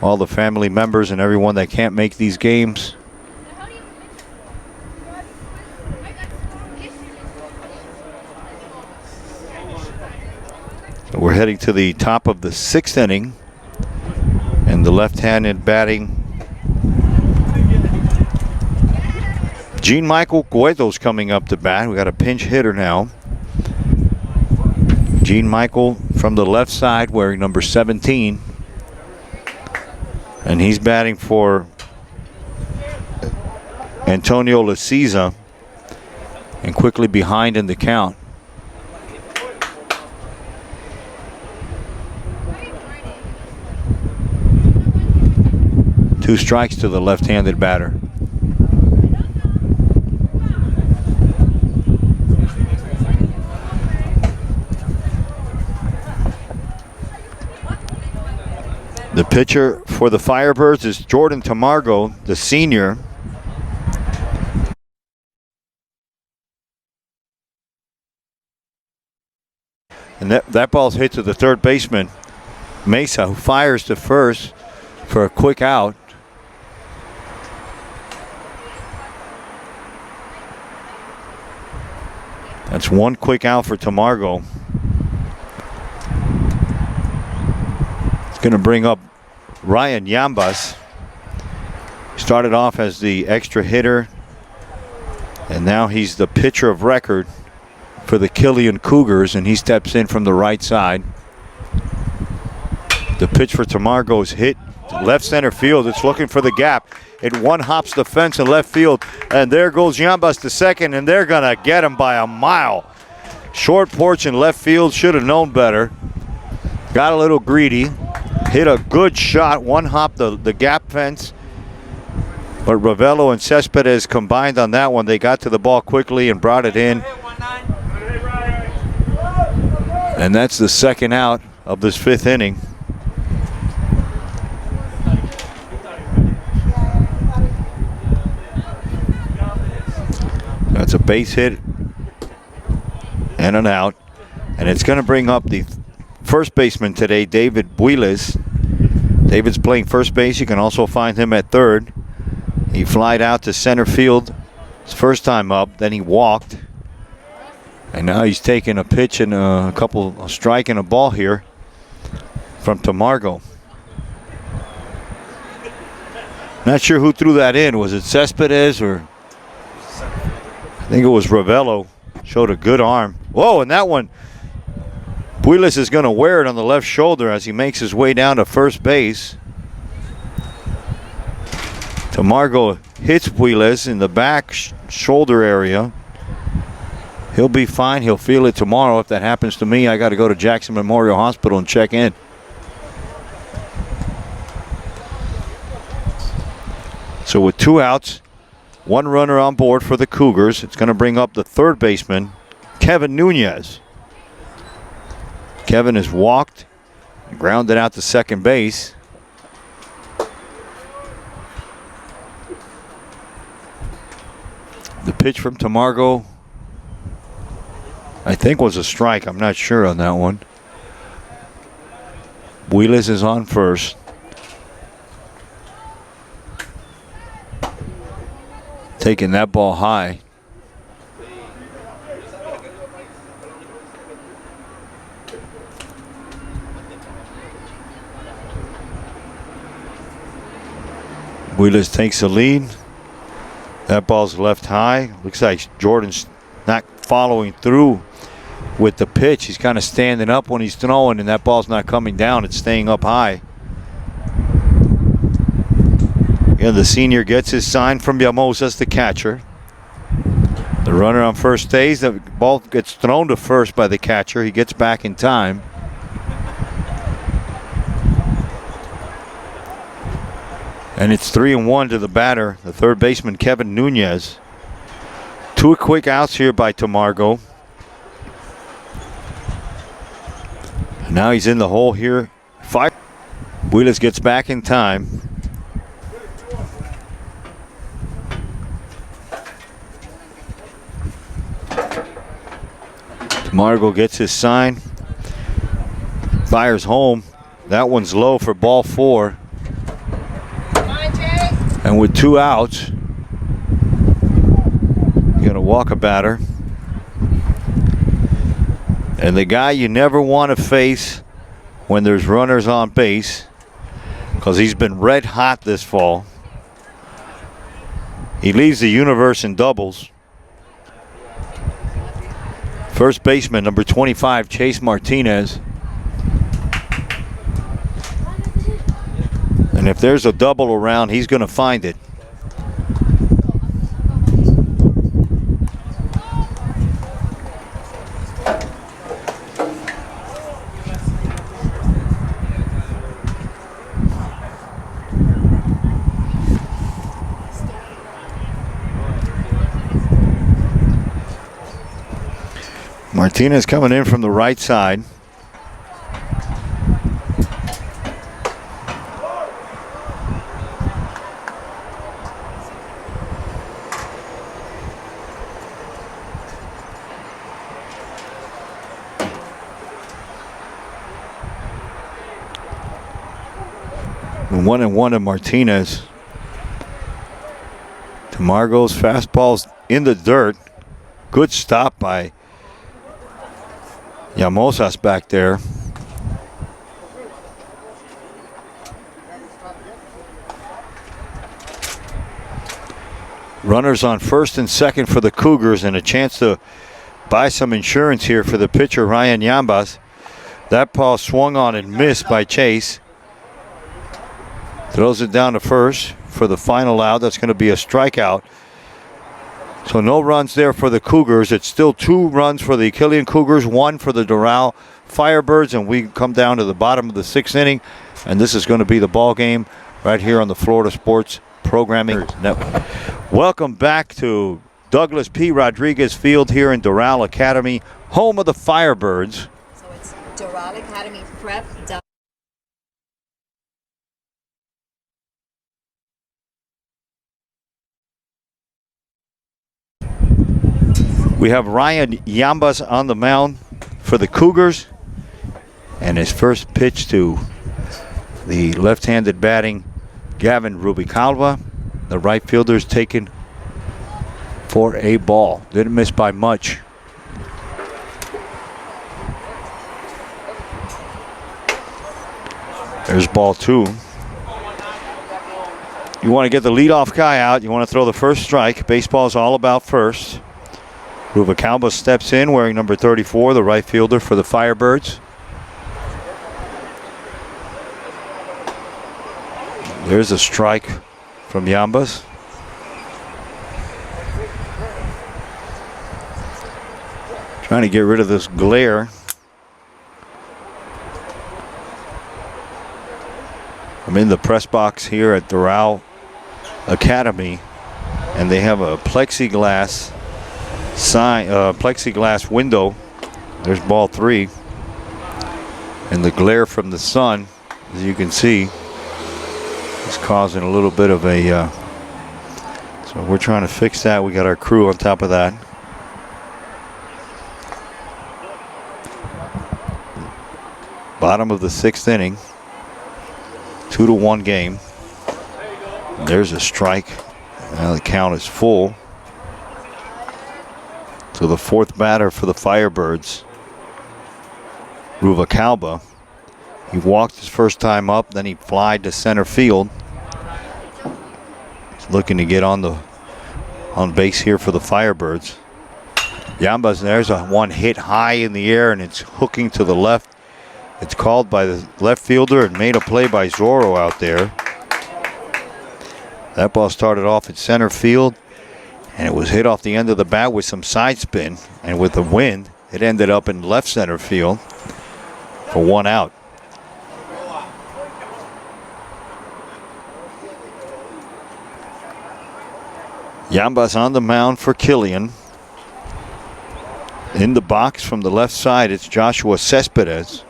all the family members and everyone that can't make these games. So we're heading to the top of the 6th inning, and the left-handed batting Jean-Michael Guedo's coming up to bat. We got a pinch hitter now. Jean-Michael from the left side wearing number 17, and he's batting for Antonio Laciza, and quickly behind in the count. Two strikes to the left-handed batter. The pitcher for the Firebirds is Jordan Tamargo, the senior. And that ball's hit to the third baseman, Mesa, who fires to first for a quick out. That's one quick out for Tamargo. It's going to bring up Ryan Yambas. Started off as the extra hitter, and now he's the pitcher of record for the Killian Cougars, and he steps in from the right side. The pitch for Tamargo is hit left center field. It's looking for the gap. It one-hops the fence in left field, and there goes Yambas to second, and they're going to get him by a mile. Short porch in left field, should have known better. Got a little greedy. Hit a good shot, one-hop the gap fence. But Ravello and Cespedes combined on that one. They got to the ball quickly and brought it in. And that's the second out of this fifth inning. That's a base hit and an out. And it's going to bring up the first baseman today, David Builes. David's playing first base. You can also find him at third. He flied out to center field his first time up. Then he walked. And now he's taking a pitch and a strike and a ball here from Tamargo. Not sure who threw that in. Was it Cespedes or... I think it was Ravello. Showed a good arm. Whoa, and that one, Builes is going to wear it on the left shoulder as he makes his way down to first base. Tamargo hits Builes in the back shoulder area. He'll be fine. He'll feel it tomorrow. If that happens to me, I got to go to Jackson Memorial Hospital and check in. So with two outs, one runner on board for the Cougars. It's going to bring up the third baseman, Kevin Nunez. Kevin has walked, grounded out to second base. The pitch from Tamargo, I think, was a strike. I'm not sure on that one. Builes is on first. Taking that ball high. Builes takes the lead. That ball's left high. Looks like Jordan's not following through with the pitch. He's kind of standing up when he's throwing, and that ball's not coming down. It's staying up high. Yeah, the senior gets his sign from Yamosas, the catcher. The runner on first stays. The ball gets thrown to first by the catcher. He gets back in time. And it's 3-1 to the batter, the third baseman, Kevin Nunez. Two quick outs here by Tamargo. Now he's in the hole here. Builes gets back in time. Tamargo gets his sign. Fires home. That one's low for ball four. And with two outs, you're going to walk a batter. And the guy you never want to face when there's runners on base, because he's been red hot this fall. He leads the universe in doubles. First baseman, number 25, Chase Martinez. And if there's a double around, he's going to find it. Martinez coming in from the right side. And 1-1 to Martinez. Tamargo's fastball's in the dirt. Good stop by Yamosas back there. Runners on first and second for the Cougars, and a chance to buy some insurance here for the pitcher, Ryan Yambas. That ball swung on and missed by Chase. Throws it down to first for the final out. That's going to be a strikeout. So no runs there for the Cougars. It's still 2 runs for the Killian Cougars, 1 for the Doral Firebirds, and we come down to the bottom of the 6th inning, and this is going to be the ball game right here on the Florida Sports Programming Network. Welcome back to Douglas P. Rodriguez Field here in Doral Academy, home of the Firebirds. So it's Doral Academy Prep. We have Ryan Yambas on the mound for the Cougars. And his first pitch to the left-handed batting Gavin Rubicalva. The right fielder's taken for a ball. Didn't miss by much. There's ball 2. You want to get the leadoff guy out. You want to throw the first strike. Baseball's all about first. Rubicalva steps in wearing number 34, the right fielder for the Firebirds. There's a strike from Yambas. Trying to get rid of this glare. I'm in the press box here at Doral Academy, and they have a plexiglass plexiglass window. There's ball 3, and the glare from the sun, as you can see, is causing a little bit of a so we're trying to fix that. We got our crew on top of that. Bottom of the 6th inning, 2-1 game. There's a strike. Now the count is full. So the 4th batter for the Firebirds, Rubicalva. He walked his first time up, then he flied to center field. He's looking to get on base here for the Firebirds. Yambas, there's a one hit high in the air, and it's hooking to the left. It's called by the left fielder and made a play by Zorro out there. That ball started off at center field, and it was hit off the end of the bat with some side spin, and with the wind, it ended up in left center field for 1 out. Yambas on the mound for Killian. In the box from the left side, it's Joshua Cespedes,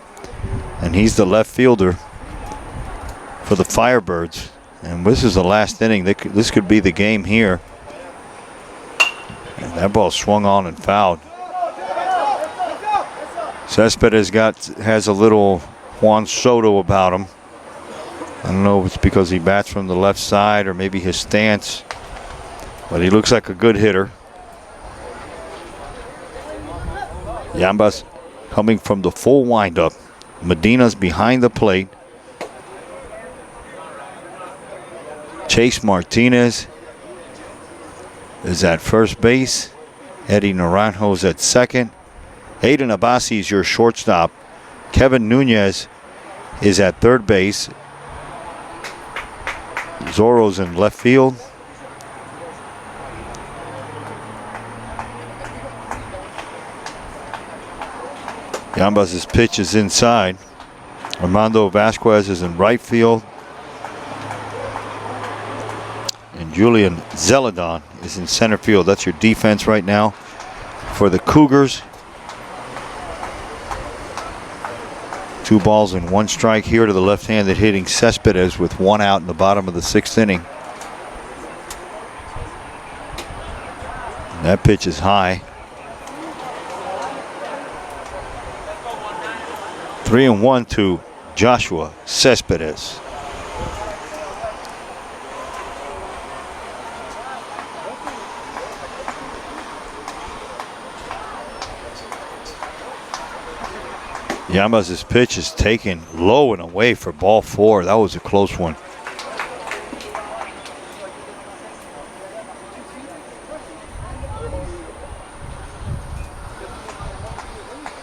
and he's the left fielder for the Firebirds. And this is the last inning. This could be the game here. And that ball swung on and fouled. Cespedes has a little Juan Soto about him. I don't know if it's because he bats from the left side or maybe his stance, but he looks like a good hitter. Yambas coming from the full windup. Medina's behind the plate. Chase Martinez is at first base. Eddie Naranjo's at second. Aiden Abbasi is your shortstop. Kevin Nunez is at third base. Zorro's in left field. Yambas' pitch is inside. Armando Vasquez is in right field. And Julian Zeladon is in center field. That's your defense right now for the Cougars. 2 balls and 1 strike here to the left-handed hitting Cespedes with 1 out in the bottom of the 6th inning. And that pitch is high. 3-1 to Joshua Cespedes. Yambas' pitch is taken low and away for ball 4. That was a close one.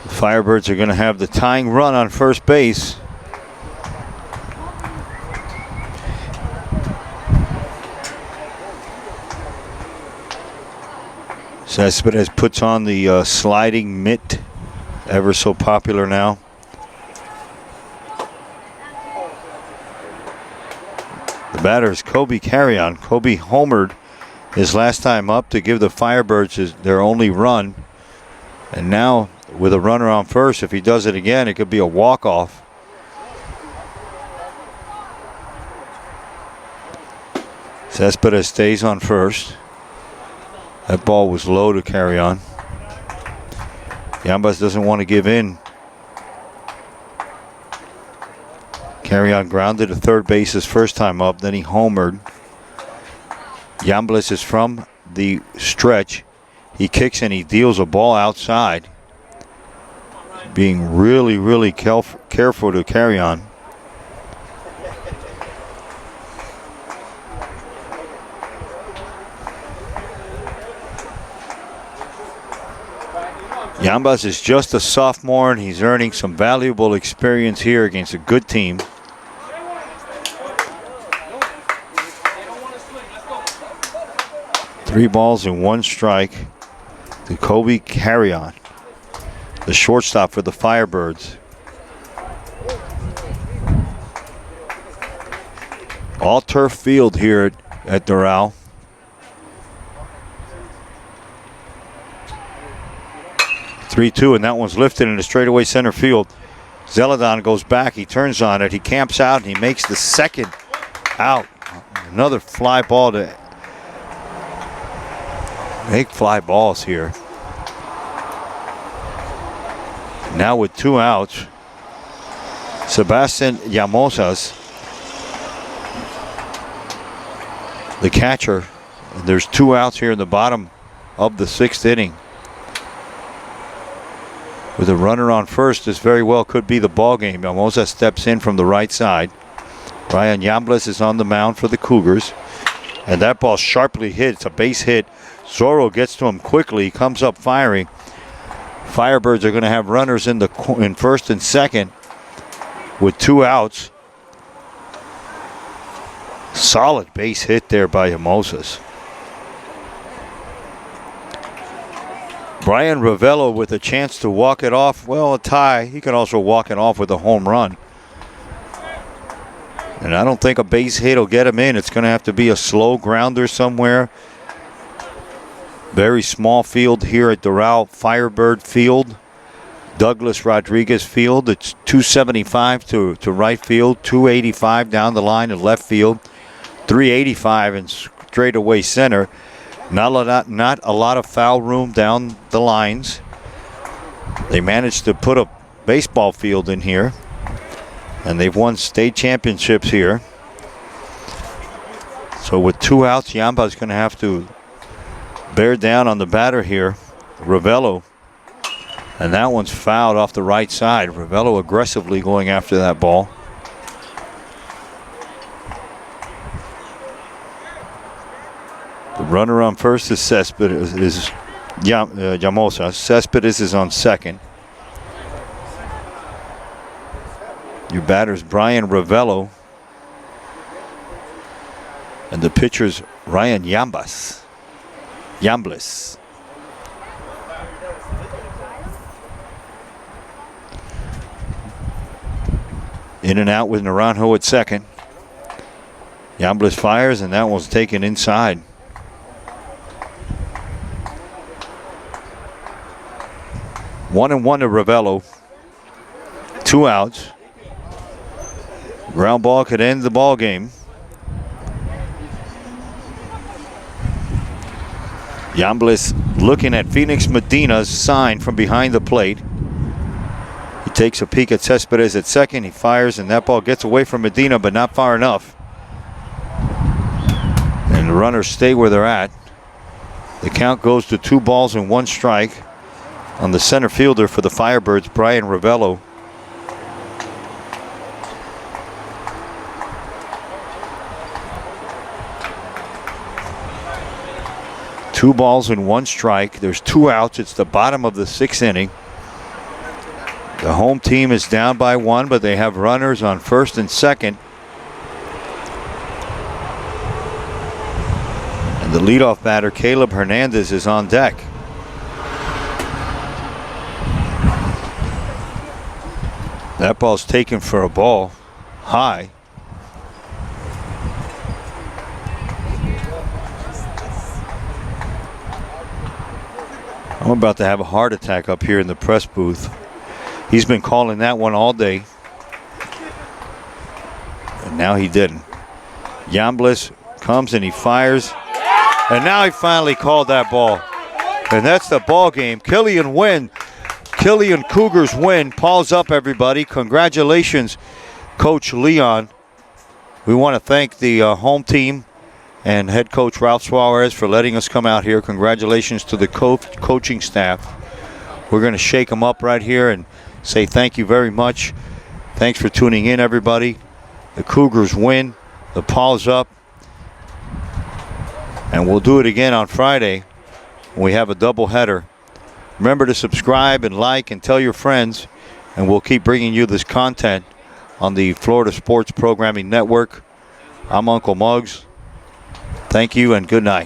The Firebirds are going to have the tying run on first base. Cespedes puts on the sliding mitt, ever so popular now. The batter is Kobe Carrion. Kobe homered his last time up to give the Firebirds their only run. And now with a runner on first, if he does it again, it could be a walk-off. Cespedes stays on first. That ball was low to Carrion. Yambas doesn't want to give in. Carrion grounded to third base his first time up, then he homered. Yambas is from the stretch. He kicks and he deals a ball outside. Being really, really careful to Carrion. Yambas is just a sophomore and he's earning some valuable experience here against a good team. Three balls and one strike to Kobe Carrion, the shortstop for the Firebirds. All turf field here at Doral. (3-2), and that one's lifted in the straightaway center field. Zeladon goes back, he turns on it, he camps out, and he makes the second out. Another fly ball to make fly balls here. Now with 2 outs, Sebastian Llamosas, the catcher. There's 2 outs here in the bottom of the 6th inning. With a runner on first, this very well could be the ball game. Llamosas steps in from the right side. Brian Yamblas is on the mound for the Cougars. And that ball sharply hit. It's a base hit. Zorro gets to him quickly, comes up firing. Firebirds are going to have runners in first and second with 2 outs. Solid base hit there by Llamosas. Brian Ravello with a chance to walk it off. Well, a tie. He can also walk it off with a home run. And I don't think a base hit will get him in. It's going to have to be a slow grounder somewhere. Very small field here at Doral Firebird Field. Douglas Rodriguez Field. It's 275 to right field, 285 down the line to left field, 385 in straightaway center. Not a lot of foul room down the lines. They managed to put a baseball field in here, and they've won state championships here. So with 2 outs, Yamba is going to have to bear down on the batter here, Ravello. And that one's fouled off the right side. Ravello aggressively going after that ball. The runner on first is Cespedes, Llamosas. Cespedes is on second. Your batter's Brian Ravello. And the pitcher's Ryan Yamblas. In and out with Naranjo at second. Yamblas fires, and that one's taken inside. One and one to Ravello. 2 outs. Ground ball could end the ball game. Yamblas looking at Phoenix Medina's sign from behind the plate. He takes a peek at Cespedes at second. He fires, and that ball gets away from Medina, but not far enough. And the runners stay where they're at. The count goes to 2 balls and 1 strike on the center fielder for the Firebirds, Brian Ravello. 2 balls and 1 strike. There's 2 outs. It's the bottom of the 6th inning. The home team is down by 1, but they have runners on first and second. And the leadoff batter, Caleb Hernandez, is on deck. That ball's taken for a ball high. I'm about to have a heart attack up here in the press booth. He's been calling that one all day. And now he didn't. Yamblis comes and he fires. And now he finally called that ball. And that's the ball game. Killian win. Killian Cougars win. Paul's up, everybody. Congratulations, Coach Leon. We want to thank the home team and head coach Ralph Suarez for letting us come out here. Congratulations to the coaching staff. We're going to shake them up right here and say thank you very much. Thanks for tuning in, everybody. The Cougars win. The Paul's up. And we'll do it again on Friday when we have a doubleheader. Remember to subscribe and like and tell your friends, and we'll keep bringing you this content on the Florida Sports Programming Network. I'm Uncle Muggs. Thank you and good night.